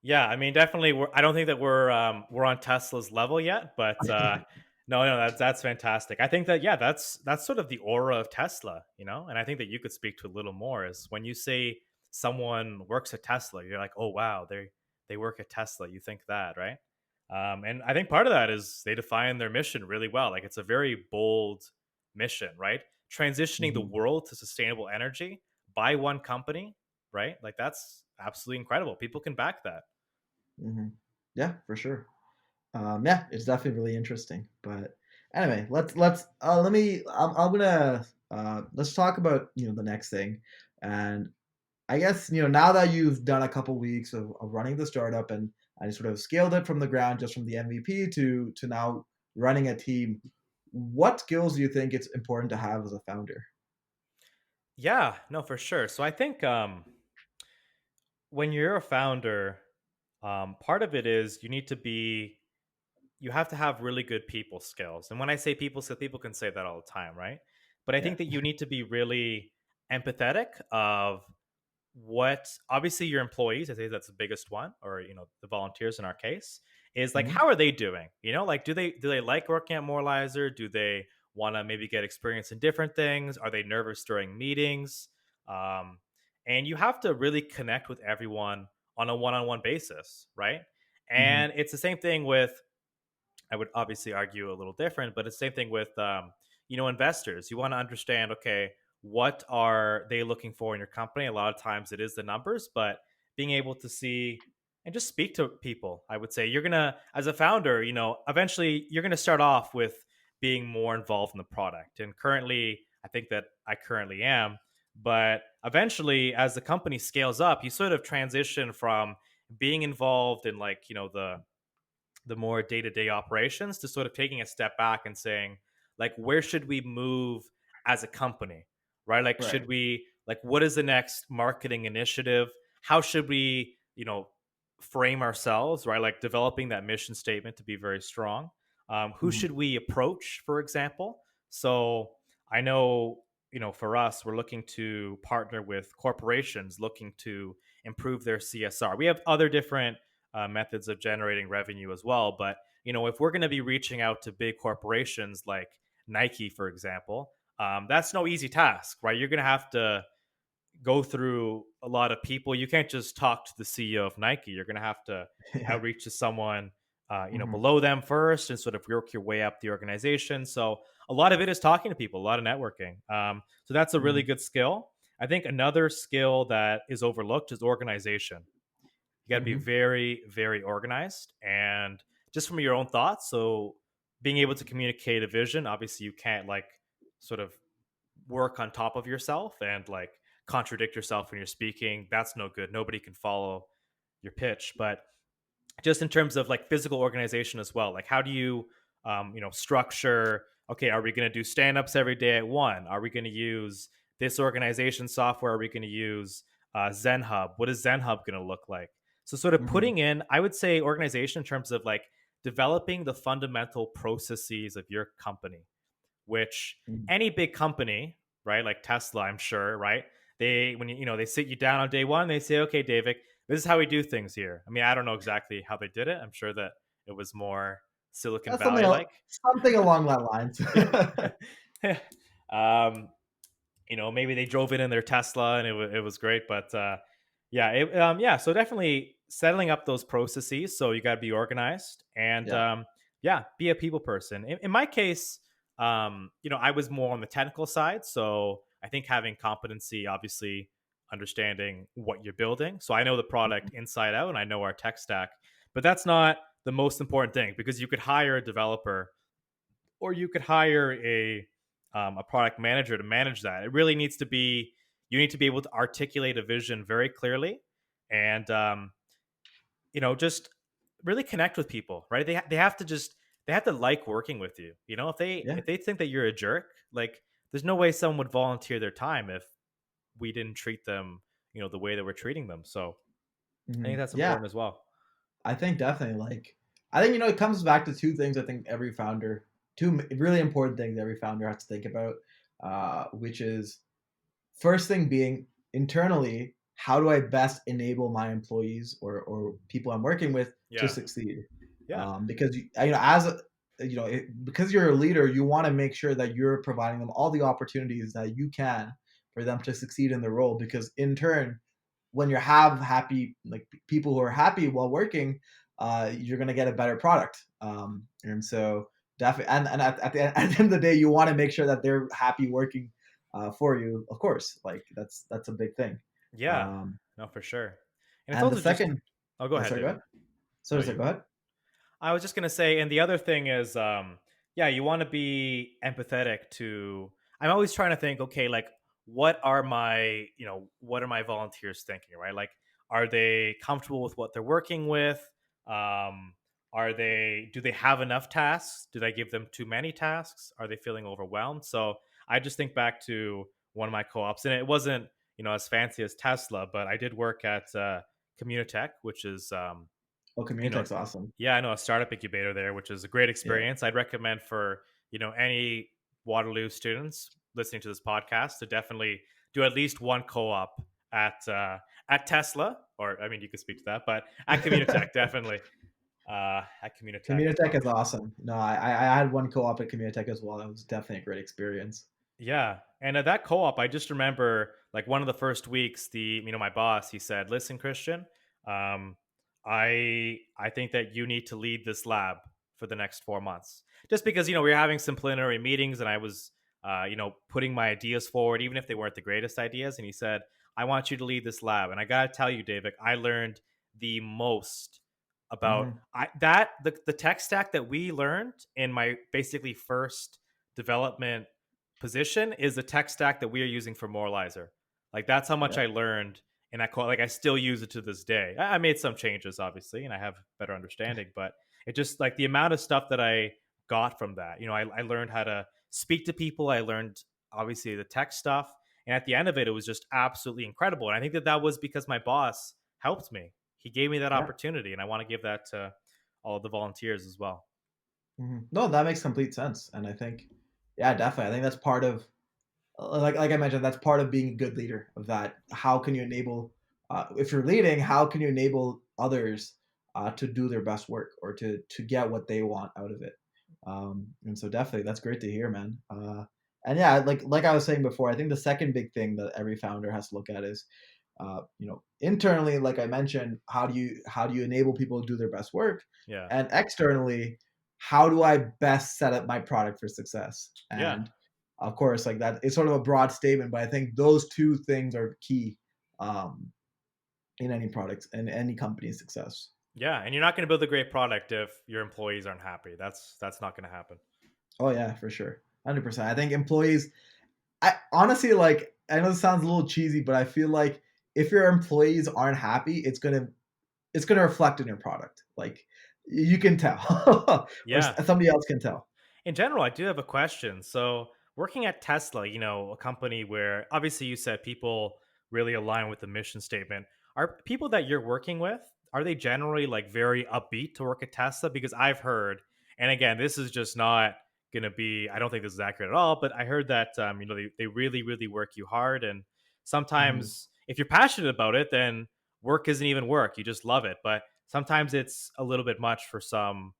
Yeah, I mean, definitely. I don't think that we're on Tesla's level yet, but no, no, that's fantastic. I think that yeah, that's sort of the aura of Tesla, you know. And I think that you could speak to a little more is when you say someone works at Tesla, you're like, oh wow, they work at Tesla. You think that, right? And I think part of that is they define their mission really well. Like it's a very bold mission, right? Transitioning the Hmm. world to sustainable energy by one company, right? Like that's absolutely incredible. People can back that. Hmm. Yeah, for sure. Yeah, it's definitely really interesting. But anyway, let's let me. I'm gonna let's talk about the next thing, and I guess now that you've done a couple weeks of running the startup and you sort of scaled it from the ground, just from the MVP to now running a team. What skills do you think it's important to have as a founder? Yeah, no, for sure. So I think when you're a founder, part of it is you have to have really good people skills. And when I say people skills, people can say that all the time, right? But I Yeah. think that you need to be really empathetic of what obviously your employees, I say that's the biggest one, or the volunteers in our case, is like Hmm. how are they doing? Like do they like working at Moralizer? Do they want to maybe get experience in different things? Are they nervous during meetings? Um, and you have to really connect with everyone on a one-on-one basis, right? Hmm. And it's the same thing with, I would obviously argue a little different, but it's the same thing with investors. You want to understand, okay, what are they looking for in your company? A lot of times it is the numbers, but being able to see and just speak to people, I would say you're gonna, as a founder, eventually you're gonna start off with being more involved in the product. And currently, I think that I currently am, but eventually, as the company scales up, you sort of transition from being involved in like the more day-to-day operations to sort of taking a step back and saying like where should we move as a company, right? Like Right. should we, like, what is the next marketing initiative? How should we frame ourselves, right? Like developing that mission statement to be very strong. Who Hmm. should we approach, for example? So I know, for us, we're looking to partner with corporations looking to improve their CSR. We have other different methods of generating revenue as well. But if we're going to be reaching out to big corporations like Nike, for example, that's no easy task, right? You're going to have to go through a lot of people. You can't just talk to the CEO of Nike. You're going to have to Yeah. outreach to someone, Hmm. below them first, and sort of work your way up the organization. So a lot of it is talking to people, a lot of networking. So that's a really Hmm. good skill. I think another skill that is overlooked is organization. You got to be Hmm. very, very organized and just from your own thoughts. So being able to communicate a vision, obviously you can't like sort of work on top of yourself and like contradict yourself when you're speaking. That's no good. Nobody can follow your pitch. But just in terms of like physical organization as well, like how do you structure, okay, are we going to do stand-ups every day at 1? Are we going to use this organization software? Are we going to use Zen Hub? What is Zen Hub going to look like? So sort of Hmm. putting in, I would say, organization in terms of like developing the fundamental processes of your company, which Mhm. any big company, right, like Tesla, I'm sure, right? They when they sit you down on day one, they say, "Okay, David, this is how we do things here." I mean, I don't know exactly how they did it. I'm sure that it was more Silicon That's Valley like. something along that lines. Yeah. um, maybe they drove it in their Tesla and it was great. But yeah. So definitely settling up those processes. So you got to be organized and Yeah. yeah, be a people person. In my case, I was more on the technical side. So I think having competency, obviously understanding what you're building. So I know the product inside out and I know our tech stack, but that's not the most important thing because you could hire a developer or you could hire a product manager to manage that. It really needs to be you need to be able to articulate a vision very clearly, and just really connect with people. Right? They have to they have to like working with you. Yeah. If they think that you're a jerk, like there's no way someone would volunteer their time if we didn't treat them the way that we're treating them. So I think that's Yeah. important as well. I think definitely I think it comes back to two things. I think every founder, really important things every founder has to think about, which is first thing being internally, how do I best enable my employees or people I'm working with to Yeah, succeed? yeah, Because as a, because you're a leader, you want to make sure that you're providing them all the opportunities that you can for them to succeed in the role. Because in turn, when you have happy people who are happy while working, you're going to get a better product. And so definitely, and at the end of the day, you want to make sure that they're happy working for you. Of course, like that's a big thing. yeah. Um, No, for sure. And it's and the also just. second, Oh, go yeah, ahead, sorry, go David. ahead. No, Sorry, you. go ahead. I was just gonna say, and the other thing is, yeah, you want to be empathetic to. I'm always trying to think, okay, like what are my volunteers thinking, right? Like, are they comfortable with what they're working with? Um, do they have enough tasks? Did I give them too many tasks? Are they feeling overwhelmed? So I just think back to one of my co-ops, and it wasn't as fancy as Tesla, but I did work at Communitech, which is Oh, you know Communitech's awesome. yeah, I know a startup incubator there, which is a great Yeah. experience. I'd recommend for any Waterloo students listening to this podcast to definitely do at least one co-op at Tesla, or I mean, you could speak to that, but at Communitech, definitely at Communitech as Communitech well. is awesome. No, I had one co-op at Communitech as well. It was definitely a great experience. Yeah, and at that co-op, I just remember like one of the first weeks, my boss he said, "Listen, Christian, um, I think that you need to lead this lab for the next 4 months, just because we were having some preliminary meetings, and I was putting my ideas forward, even if they weren't the greatest ideas." And he said, "I want you to lead this lab," and I gotta tell you, David, I learned the most about Hmm. the tech stack that we learned in my basically first development position is the tech stack that we are using for Moralizer. Like that's how much Yeah, I learned and like I still use it to this day. I made some changes obviously and I have better understanding, but it just like the amount of stuff that I got from that. I learned how to speak to people. I learned obviously the tech stuff, and at the end of it, it was just absolutely incredible. And I think that that was because my boss helped me. He gave me that yeah. opportunity, and I want to give that to all of the volunteers as well. No, that makes complete sense. And I think, yeah, definitely. I think that's part of, like I mentioned, that's part of being a good leader. Of that, how can you enable, if you're leading, how can you enable others to do their best work or to get what they want out of it? And so definitely, that's great to hear, man. And yeah, like I was saying before, I think the second big thing that every founder has to look at is internally, like I mentioned, how do you enable people to do their best work, Yeah, and externally, how do I best set up my product for success? yeah. And of course, like that, it's sort of a broad statement, but I think those two things are key um, in any product and any company's success. Yeah, and you're not going to build a great product if your employees aren't happy. That's not going to happen. Oh yeah, for sure, 100%. I think employees. I honestly like. I know this sounds a little cheesy, but I feel like if your employees aren't happy, it's gonna reflect in your product. Like you can tell, or Yeah. somebody else can tell. In general, I do have a question. So, working at Tesla, a company where obviously you said people really align with the mission statement. Are people that you're working with, are they generally like very upbeat to work at Tesla? Because I've heard, and again, this is just not going to be, I don't think this is accurate at all, but I heard that they really really work you hard, and Mhm. sometimes if you're passionate about it, then work isn't even work, you just love it. But sometimes it's a little bit much for some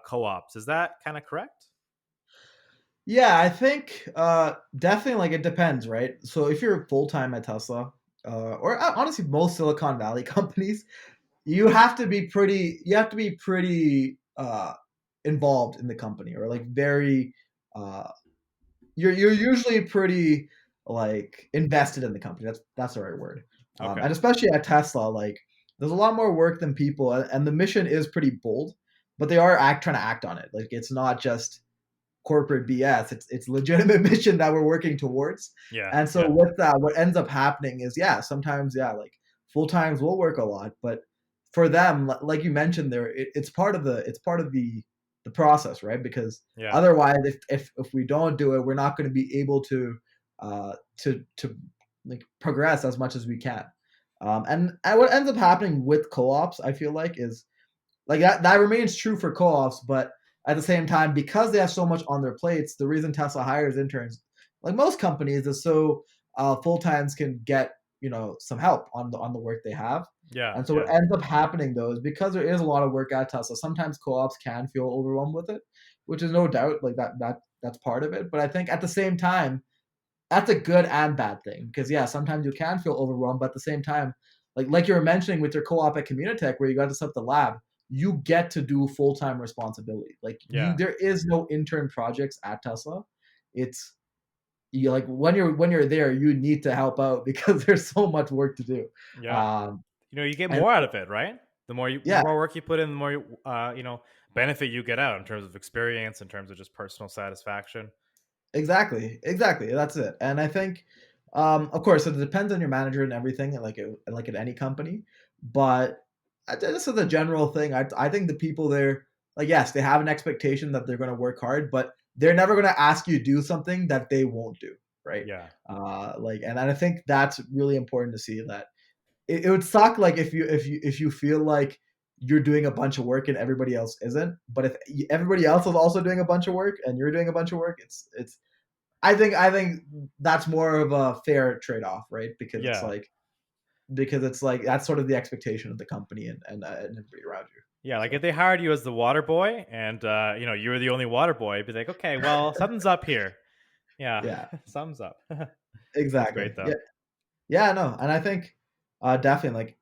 co-ops. Is that kind of correct? Yeah, I think definitely like it depends, right? So if you're full time at Tesla, or honestly most Silicon Valley companies, you have to be pretty involved in the company, or like very uh, you're usually pretty like invested in the company. That's the right word. Okay. And especially at Tesla, like there's a lot more work than people, and the mission is pretty bold, but they are trying to act on it. Like it's not just corporate BS. It's legitimate mission that we're working towards. Yeah. And so Yeah. with that, what ends up happening is yeah, sometimes yeah, like full times will work a lot, but for them, like you mentioned there, it's part of the process, right? Because Yeah. otherwise, if we don't do it, we're not going to be able to like progress as much as we can. And what ends up happening with co-ops, I feel like, is like that remains true for co-ops, but at the same time, because they have so much on their plates, the reason Tesla hires interns, like most companies, is so full times can get some help on the work they have. Yeah. And so what Yeah. ends up happening though is because there is a lot of work at Tesla, sometimes co-ops can feel overwhelmed with it, which is no doubt like that's part of it. But I think at the same time, that's a good and bad thing because yeah, sometimes you can feel overwhelmed, but at the same time, like you were mentioning with your co-op at Communitech where you got to set up the lab, you get to do full-time responsibility. Like Yeah. there is no intern projects at Tesla. It's you like when you're there, you need to help out because there's so much work to do. Yeah. Um You get and more out of it, right? The yeah, more work you put in, the more benefit you get out in terms of experience, in terms of just personal satisfaction. exactly. That's it. And I think, of course, it depends on your manager and everything, like at any company. But this is a general thing. I think the people there, like, yes, they have an expectation that they're going to work hard, but they're never going to ask you to do something that they won't do, right? Yeah. And I think that's really important to see that it would suck like if you feel like you're doing a bunch of work and everybody else isn't. But if everybody else is also doing a bunch of work and you're doing a bunch of work, it's I think that's more of a fair trade-off, right? Yeah. Because it's like that's sort of the expectation of the company and everybody around you. Yeah, like So if they hired you as the water boy and you were the only water boy, it'd be like, okay, well, something's up here. Yeah, yeah, something's up. That's exactly. great though. Yeah, yeah, no, and I think definitely like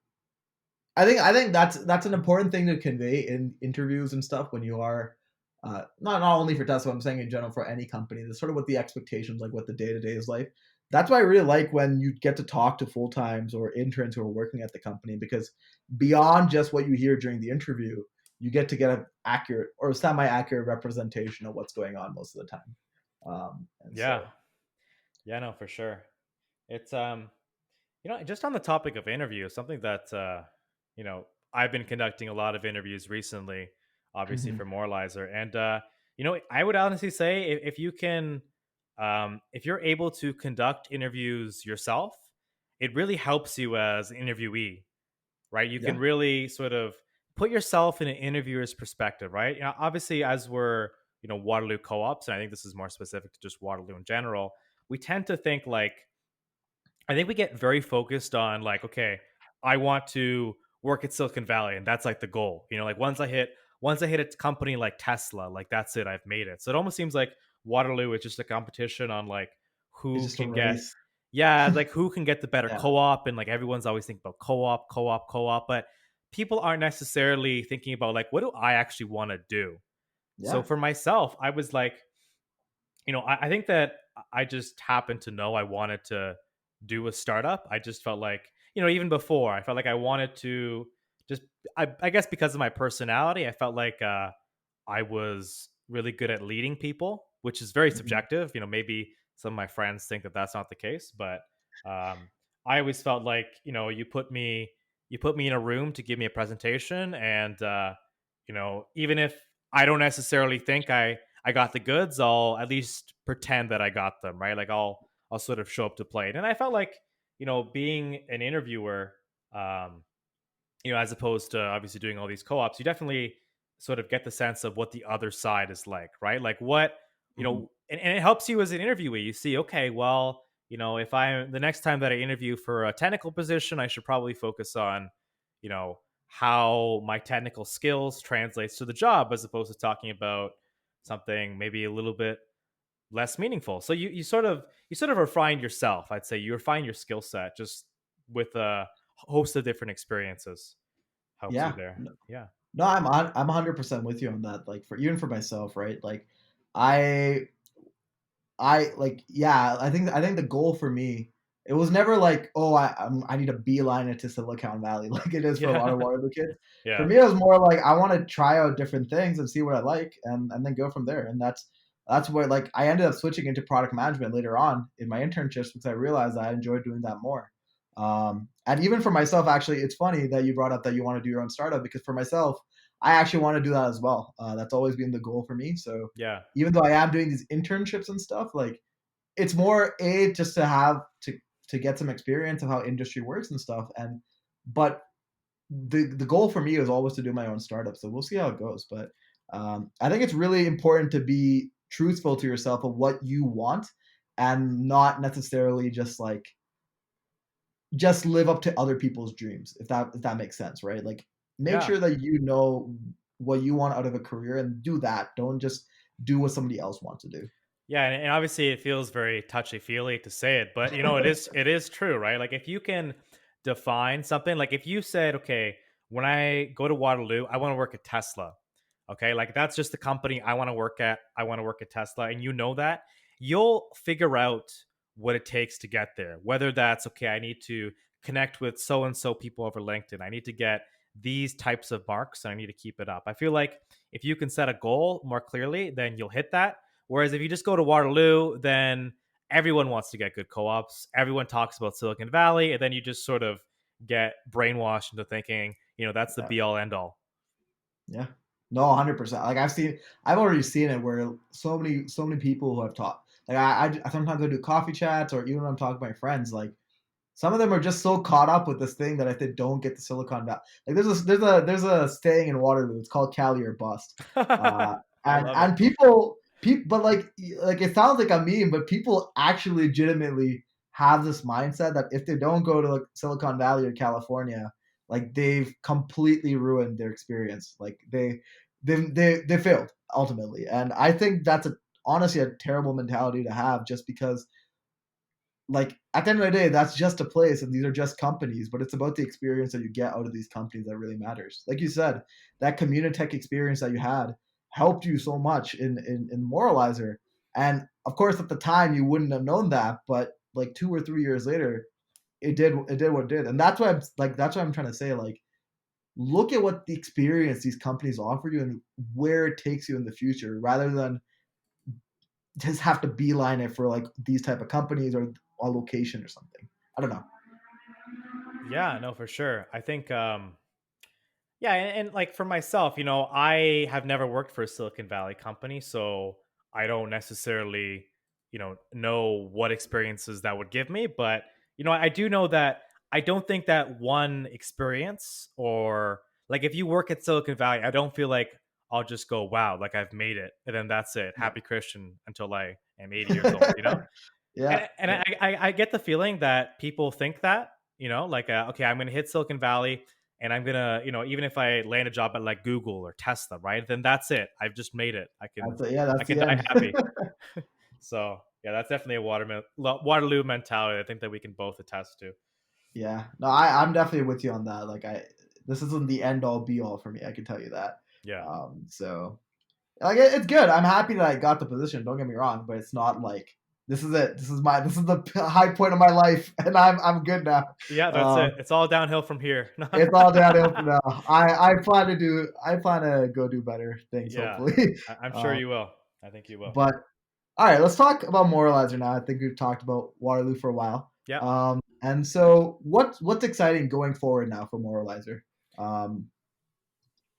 I think that's an important thing to convey in interviews and stuff when you are not only for Tesla, I'm saying in general for any company. That's sort of what the expectations, like what the day to day is like. That's why I really like when you get to talk to full times or interns who are working at the company because beyond just what you hear during the interview, you get to get an accurate or semi accurate representation of what's going on most of the time. And Yeah. so, Yeah, no, for sure. It's just on the topic of interviews, something that I've been conducting a lot of interviews recently, obviously mhm, for Moralizer, and I would honestly say if you can, if you're able to conduct interviews yourself, it really helps you as an interviewee, right? You can yeah, really sort of put yourself in an interviewer's perspective, right? Obviously, as we're Waterloo co-ops, and I think this is more specific to just Waterloo in general, we tend to think like I think we get very focused on like, okay, I want to work at Silicon Valley, and that's like the goal. Like once I hit a company like Tesla, like that's it, I've made it. So it almost seems like Waterloo is just a competition on like it's who just a can get race. yeah, like who can get the better Yeah, co-op, and like everyone's always thinking about co-op, co-op, co-op, but people aren't necessarily thinking about like what do I actually want to do. So yeah, for myself, I was like, I think that I just happened to know I wanted to do a startup. I just felt like, even before, I felt like I wanted to just, I guess because of my personality, I felt like I was really good at leading people, which is very mhm, subjective. Maybe some of my friends think that that's not the case, but I always felt like, you put me in a room to give me a presentation, and even if I don't necessarily think I got the goods, I'll at least pretend that I got them, right? Like I'll sort of show up to play it. And I felt like, being an interviewer, um, as opposed to obviously doing all these co-ops, you definitely sort of get the sense of what the other side is like, right? Like what, Mhm. and it helps you as an interviewee. You see, okay, well, if I the next time that I interview for a technical position, I should probably focus on, how my technical skills translates to the job as opposed to talking about something maybe a little bit less meaningful. So you sort of refine yourself. I'd say you refine your skill set just with a host of different experiences helps you Yeah. there. Yeah. No, I'm 100% with you on that. Like for even for myself, right? Like I yeah, I think the goal for me, it was never like, oh, I need to beeline it to Silicon Valley like it is for a lot Yeah. of Waterloo kids. For Yeah. me, it was more like I want to try out different things and see what I like, and then go from there. And that's where like I ended up switching into product management later on in my internships because I realized I enjoyed doing that more. And even for myself, actually, it's funny that you brought up that you want to do your own startup because for myself, I actually want to do that as well. That's always been the goal for me. So Yeah. even though I am doing these internships and stuff, like it's more a just to have to get some experience of how industry works and stuff. And but the goal for me is always to do my own startup. So we'll see how it goes. But I think it's really important to be truthful to yourself of what you want and not necessarily just live up to other people's dreams, if that makes sense, right? Like make Yeah. sure that you know what you want out of a career and do that. Don't just do what somebody else wants to do. Yeah, and obviously it feels very touchy-feely to say it, but it is true, right? Like if you can define something, like if you said, okay, when I go to Waterloo, I want to work at Tesla. Okay, like that's just the company I want to work at. I want to work at Tesla, and you know that, you'll figure out what it takes to get there. Whether that's okay, I need to connect with so and so people over LinkedIn. I need to get these types of marks and I need to keep it up. I feel like if you can set a goal more clearly, then you'll hit that. Whereas if you just go to Waterloo, then everyone wants to get good co-ops. Everyone talks about Silicon Valley, and then you just sort of get brainwashed into thinking, that's the Yeah. be all end all. Yeah. No, 100%. Like I've already seen it where so many people who have taught, like I sometimes I do coffee chats or even when I'm talking to my friends, like some of them are just so caught up with this thing that if they don't get the Silicon Valley, like there's a saying in Waterloo. It's called Cali or bust. Uh, I and love it. and people, but like it sounds like a meme, but people actually legitimately have this mindset that if they don't go to like Silicon Valley or California, like they've completely ruined their experience. Like they failed ultimately, and I think that's honestly a terrible mentality to have, just because like at the end of the day, that's just a place and these are just companies, but it's about the experience that you get out of these companies that really matters. Like you said, that Communitech experience that you had helped you so much in Moralizer. And of course at the time you wouldn't have known that, but like 2 or 3 years later, it did what it did. And that's why I'm trying to say, like, look at what the experience these companies offer you and where it takes you in the future, rather than just have to beeline it for like these type of companies or a location or something. I don't know. Yeah, no, for sure. I think yeah, and like for myself, I have never worked for a Silicon Valley company, so I don't necessarily, know what experiences that would give me. But I do know that I don't think that one experience, or like if you work at Silicon Valley, I don't feel like I'll just go, wow, like I've made it, and then that's it, Yeah. happy Christian until I am 80 years old. Yeah. And Yeah. I get the feeling that people think that, like, okay, I'm going to hit Silicon Valley and I'm going to, even if I land a job at like Google or Tesla, right? Then that's it. I've just made it. I can, Yeah, I that's can the die end. happy. So yeah, that's definitely a Waterloo mentality. I think that we can both attest to. Yeah. No, I'm definitely with you on that. Like this isn't the end all be all for me. I can tell you that. Yeah. So like it's good. I'm happy that I got the position. Don't get me wrong, but it's not like this is it. This is the high point of my life, and I'm good now. Yeah, that's Um, it. It's all downhill from here. it's all downhill from now. I plan to go do better things Yeah, hopefully. I'm sure Um, you will. I think you will. but all right, let's talk about Moralizer now. I think we've talked about Waterloo for a while. Yeah. And so what's exciting going forward now for Moralizer? Um,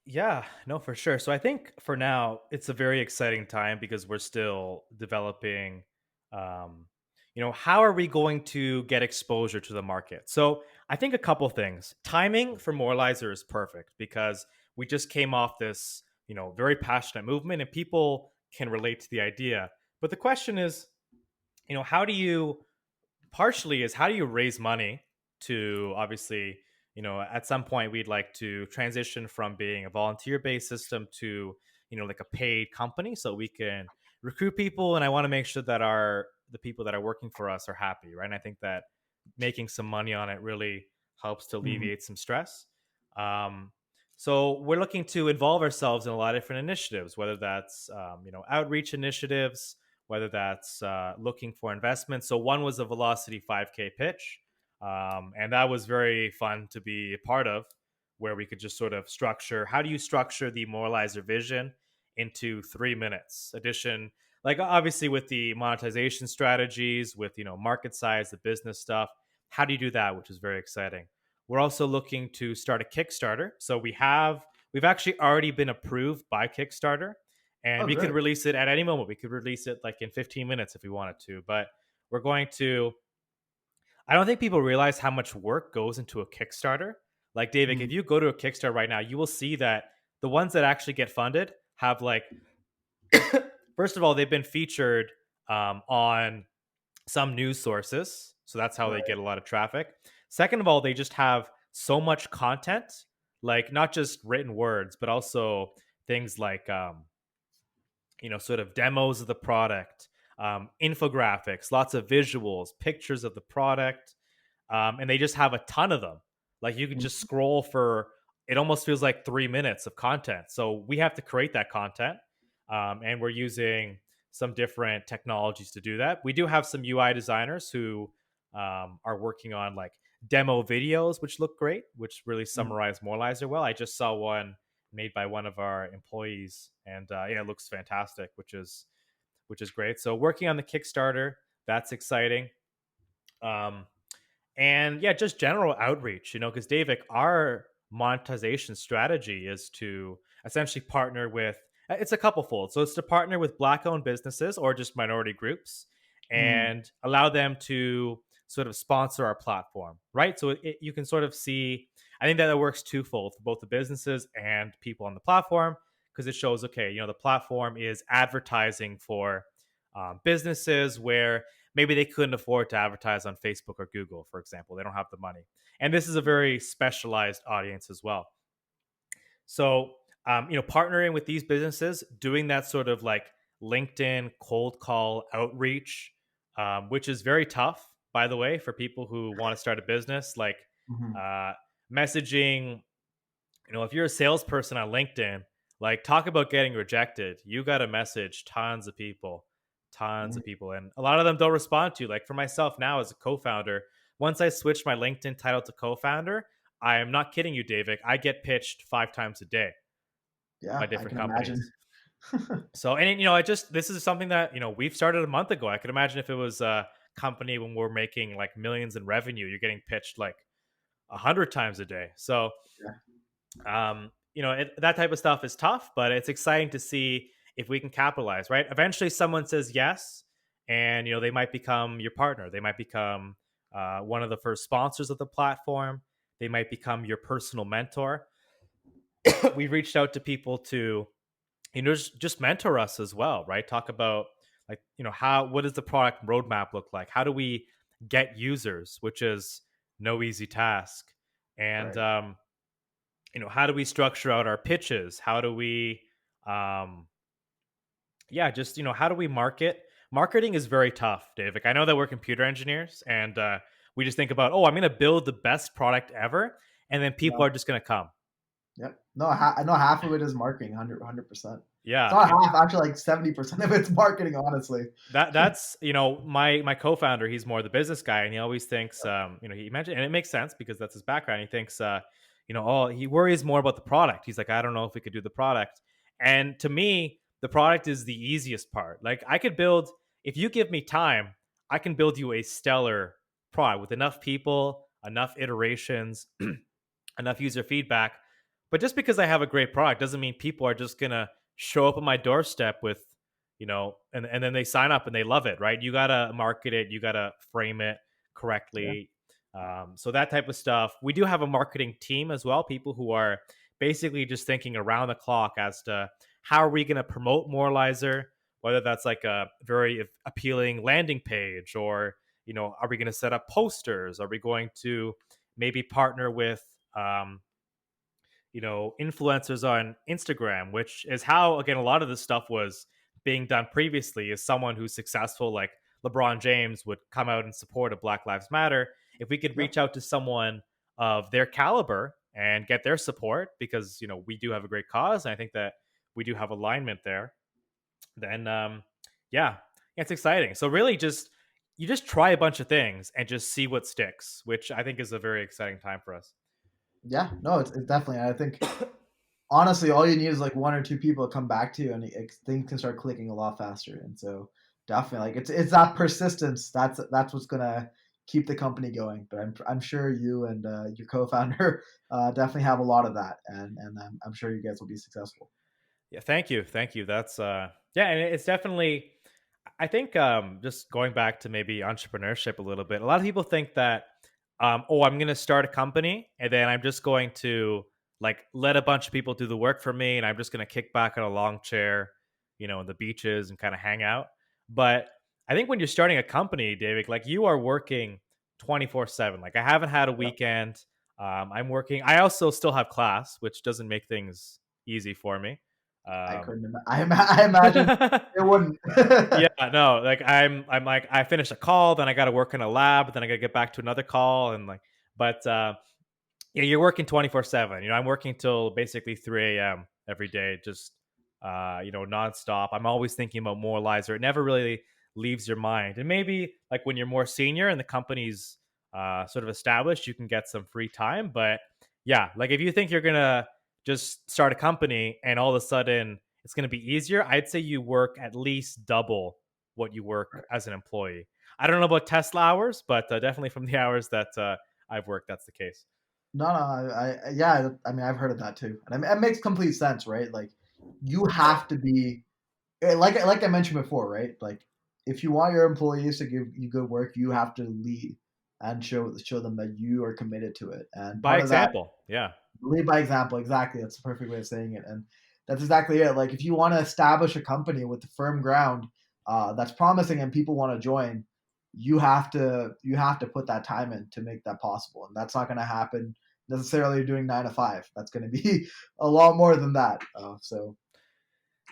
Yeah, no, for sure. So I think for now it's a very exciting time because we're still developing. How are we going to get exposure to the market? So I think a couple things. Timing for Moralizer is perfect because we just came off this, very passionate movement and people can relate to the idea. But the question is, how do you partially is how do you raise money to obviously, at some point we'd like to transition from being a volunteer based system to, like a paid company so we can recruit people, and I want to make sure that the people that are working for us are happy, right? And I think that making some money on it really helps to Mhm. alleviate some stress. Um, so we're looking to involve ourselves in a lot of different initiatives, whether that's outreach initiatives, whether that's looking for investment. So one was a Velocity 5K pitch, and that was very fun to be a part of, where we could just sort of structure how do you structure the Moralizer vision into 3 minutes. Addition, like obviously with the monetization strategies, with market size, the business stuff. How do you do that? Which is very exciting. We're also looking to start a Kickstarter. So we've actually already been approved by Kickstarter, and Oh, we could great. release it at any moment. We could release it like in 15 minutes if we wanted to, but we're going to I don't think people realize how much work goes into a Kickstarter. Like David, if Mhm. you go to a Kickstarter right now, you will see that the ones that actually get funded have like first of all, they've been featured on some news sources. So that's how they Right. get a lot of traffic. Second of all, they just have so much content, like not just written words, but also things like sort of demos of the product, infographics, lots of visuals, pictures of the product, and they just have a ton of them. Like you can just Mhm. scroll for it almost feels like 3 minutes of content. So we have to create that content, and we're using some different technologies to do that. We do have some UI designers who are working on like demo videos, which look great, which really Mhm. summarize Moralizer well. I just saw one made by one of our employees, and yeah, it looks fantastic, which is great. So working on the Kickstarter, that's exciting. Um, and yeah, just general outreach, because David, our monetization strategy is to essentially partner with it's a couple fold. So it's to partner with black owned businesses or just minority groups Mhm. and allow them to sort of sponsor our platform, right? So you can sort of see, I think that it works twofold for both the businesses and people on the platform because it shows, okay, the platform is advertising for businesses where maybe they couldn't afford to advertise on Facebook or Google, for example. They don't have the money. And this is a very specialized audience as well. So, partnering with these businesses, doing that sort of like LinkedIn cold call outreach, which is very tough, by the way, for people who want to start a business, like Mhm. uh, messaging, if you're a salesperson on LinkedIn, like talk about getting rejected, you got to message tons Mhm. of people, and a lot of them don't respond to you. Like for myself now as a co-founder, once I switched my LinkedIn title to co-founder, I am not kidding you, David. I get pitched 5 times a day by Yeah, I different can imagine. companies. So, and I just this is something that we've started a month ago. I could imagine if it was a company when we're making like millions in revenue, you're getting pitched like 100 times a day. So Yeah. that type of stuff is tough, but it's exciting to see if we can capitalize, right? Eventually someone says yes, and they might become your partner, they might become one of the first sponsors of the platform, they might become your personal mentor. We reached out to people to just mentor us as well, right? Talk about like how what does the product roadmap look like, how do we get users, which is no easy task, and Right. how do we structure out our pitches, how do we um yeah, just how do we marketing is very tough, Dave. Like I know that we're computer engineers, and we just think about, oh, I'm going to build the best product ever, and then people are No. just going to come. Yep. No, I know half of it is marketing, 100%. It's Yeah, not half, actually, like 70% of it's marketing, honestly. that's my co-founder, he's more the business guy, and he always thinks Yep. he mentioned, and it makes sense because that's his background. He thinks oh, he worries more about the product. He's like, I don't know if we could do the product. And to me, the product is the easiest part. Like I could build, if you give me time, I can build you a stellar product with enough people, enough iterations, enough user feedback. But just because I have a great product doesn't mean people are just gonna show up on my doorstep with, and then they sign up and they love it, right? You gotta market it, you gotta frame it Yeah. correctly. So that type of stuff. We do have a marketing team as well, people who are basically just thinking around the clock as to how are we going to promote Moralizer, whether that's like a very appealing landing page, or are we going to set up posters? Are we going to maybe partner with influencers on Instagram, which is how, again, a lot of this stuff was being done previously. Is someone who's successful, like LeBron James, would come out and support a Black Lives Matter. If we could Yep. reach out to someone of their caliber and get their support, because we do have a great cause, and I think that we do have alignment there, then yeah, it's exciting. So really, just you just try a bunch of things and just see what sticks, which I think is a very exciting time for us. Yeah, no, it's definitely. I think honestly, all you need is like one or two people to come back to you, and things can start clicking a lot faster. And so, definitely, like it's that persistence that's what's gonna keep the company going. But I'm sure you and your co-founder definitely have a lot of that, and I'm sure you guys will be successful. Yeah, thank you. That's yeah, and it's definitely. I think just going back to maybe entrepreneurship a little bit. A lot of people think that oh, I'm going to start a company and then I'm just going to like let a bunch of people do the work for me, and I'm just going to kick back on a long chair, in the beaches and kind of hang out. But I think when you're starting a company, David, like you are working 24/7. Like I haven't had a Yep. weekend. I'm working. I also still have class, which doesn't make things easy for me. I Um, couldn't. I imagine it wouldn't. yeah, no, like I'm like I finish a call, then I got to work in a lab, then I got to get back to another call, and like, but yeah, you're working 24/7. I'm working till basically 3 a.m. every day, just nonstop. I'm always thinking about Moralizer. It never really leaves your mind. And maybe like when you're more senior and the company's sort of established, you can get some free time. But yeah, like if you think you're gonna just start a company and all of a sudden it's gonna be easier, I'd say you work at least double what you work as an employee. I don't know about Tesla hours, but definitely from the hours that I've worked, that's the case. No, no, yeah, I mean, I've heard of that too, and I mean, it makes complete sense, right? Like, you have to be like I mentioned before, right? Like, if you want your employees to give you good work, you have to lead and show them that you are committed to it. And By part of that, example, yeah. lead by example. Exactly, that's the perfect way of saying it, and that's exactly it. Like, if you want to establish a company with firm ground that's promising and people want to join, you have to put that time in to make that possible, and that's not going to happen necessarily doing 9 to 5. That's going to be a lot more than that. So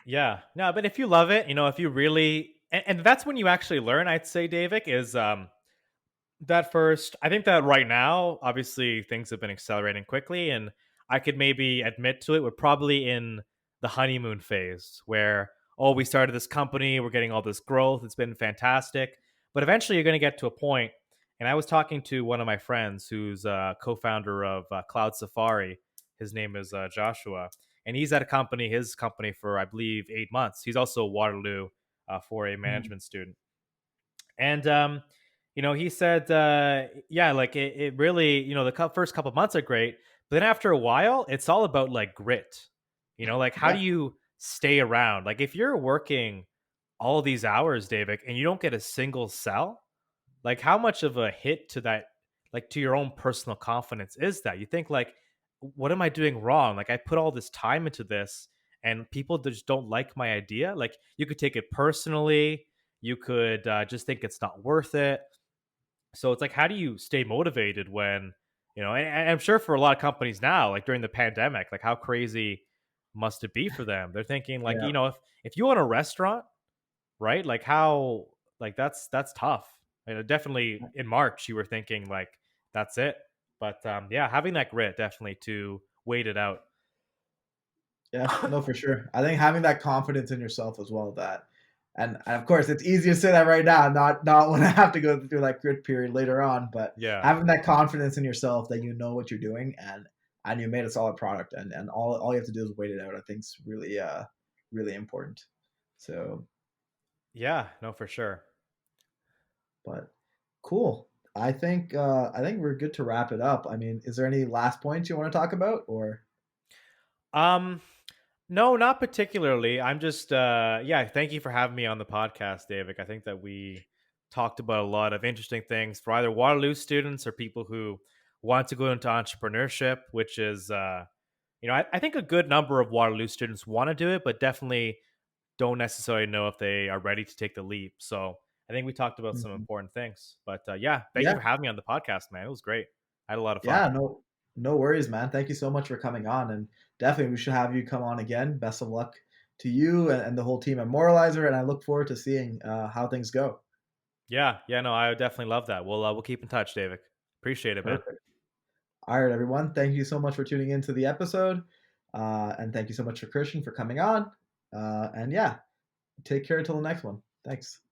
Yeah. No, but if you love it, if you really and that's when you actually learn, I'd say, Davik, is that first. I think that right now, obviously things have been accelerating quickly, and I could maybe admit to it, we're probably in the honeymoon phase where, oh, we started this company, we're getting all this growth, it's been fantastic. But eventually you're gonna get to a point, and I was talking to one of my friends who's a co-founder of Cloud Safari. His name is Joshua, and he's at his company for I believe 8 months. He's also Waterloo for a mhm, management student, and he said, yeah, like it really, the first couple months are great, but then after a while, it's all about like grit. Like how do yeah, you stay around? Like if you're working all these hours, David, and you don't get a single sell, like how much of a hit to that, like to your own personal confidence is that? You think like, what am I doing wrong? Like I put all this time into this and people just don't like my idea. Like you could take it personally. You could just think it's not worth it. So it's like, how do you stay motivated when, and I'm sure for a lot of companies now, like during the pandemic, like how crazy must it be for them? They're thinking like, yeah. if you own a restaurant, right? Like how like that's tough. Definitely in March you were thinking like that's it. But yeah, having that grit definitely to wait it out. Yeah, no, for sure. I think having that confidence in yourself as well, and of course it's easy to say that right now, not when I have to go through that grit period later on, but Yeah. having that confidence in yourself that you know what you're doing, and you made a solid product, and all you have to do is wait it out. I think it's really important. So, Yeah, no, for sure. but cool. I think we're good to wrap it up. I mean, is there any last points you want to talk about, or Um no, not particularly. I'm just yeah, thank you for having me on the podcast, David. I think that we talked about a lot of interesting things for either Waterloo students or people who want to go into entrepreneurship, which is, I think a good number of Waterloo students want to do it, but definitely don't necessarily know if they are ready to take the leap. So I think we talked about some Mhm. important things. But yeah, thank you Yeah, for having me on the podcast, man. It was great. I had a lot of fun. yeah, no worries, man. Thank you so much for coming on, and definitely we should have you come on again. Best of luck to you and the whole team at Moralizer, and I look forward to seeing how things go. Yeah, yeah, no, I would definitely love that. We'll keep in touch, David. Appreciate it, man. Perfect. All right, everyone. Thank you so much for tuning into the episode, and thank you so much for Christian for coming on. And yeah, take care until the next one. Thanks.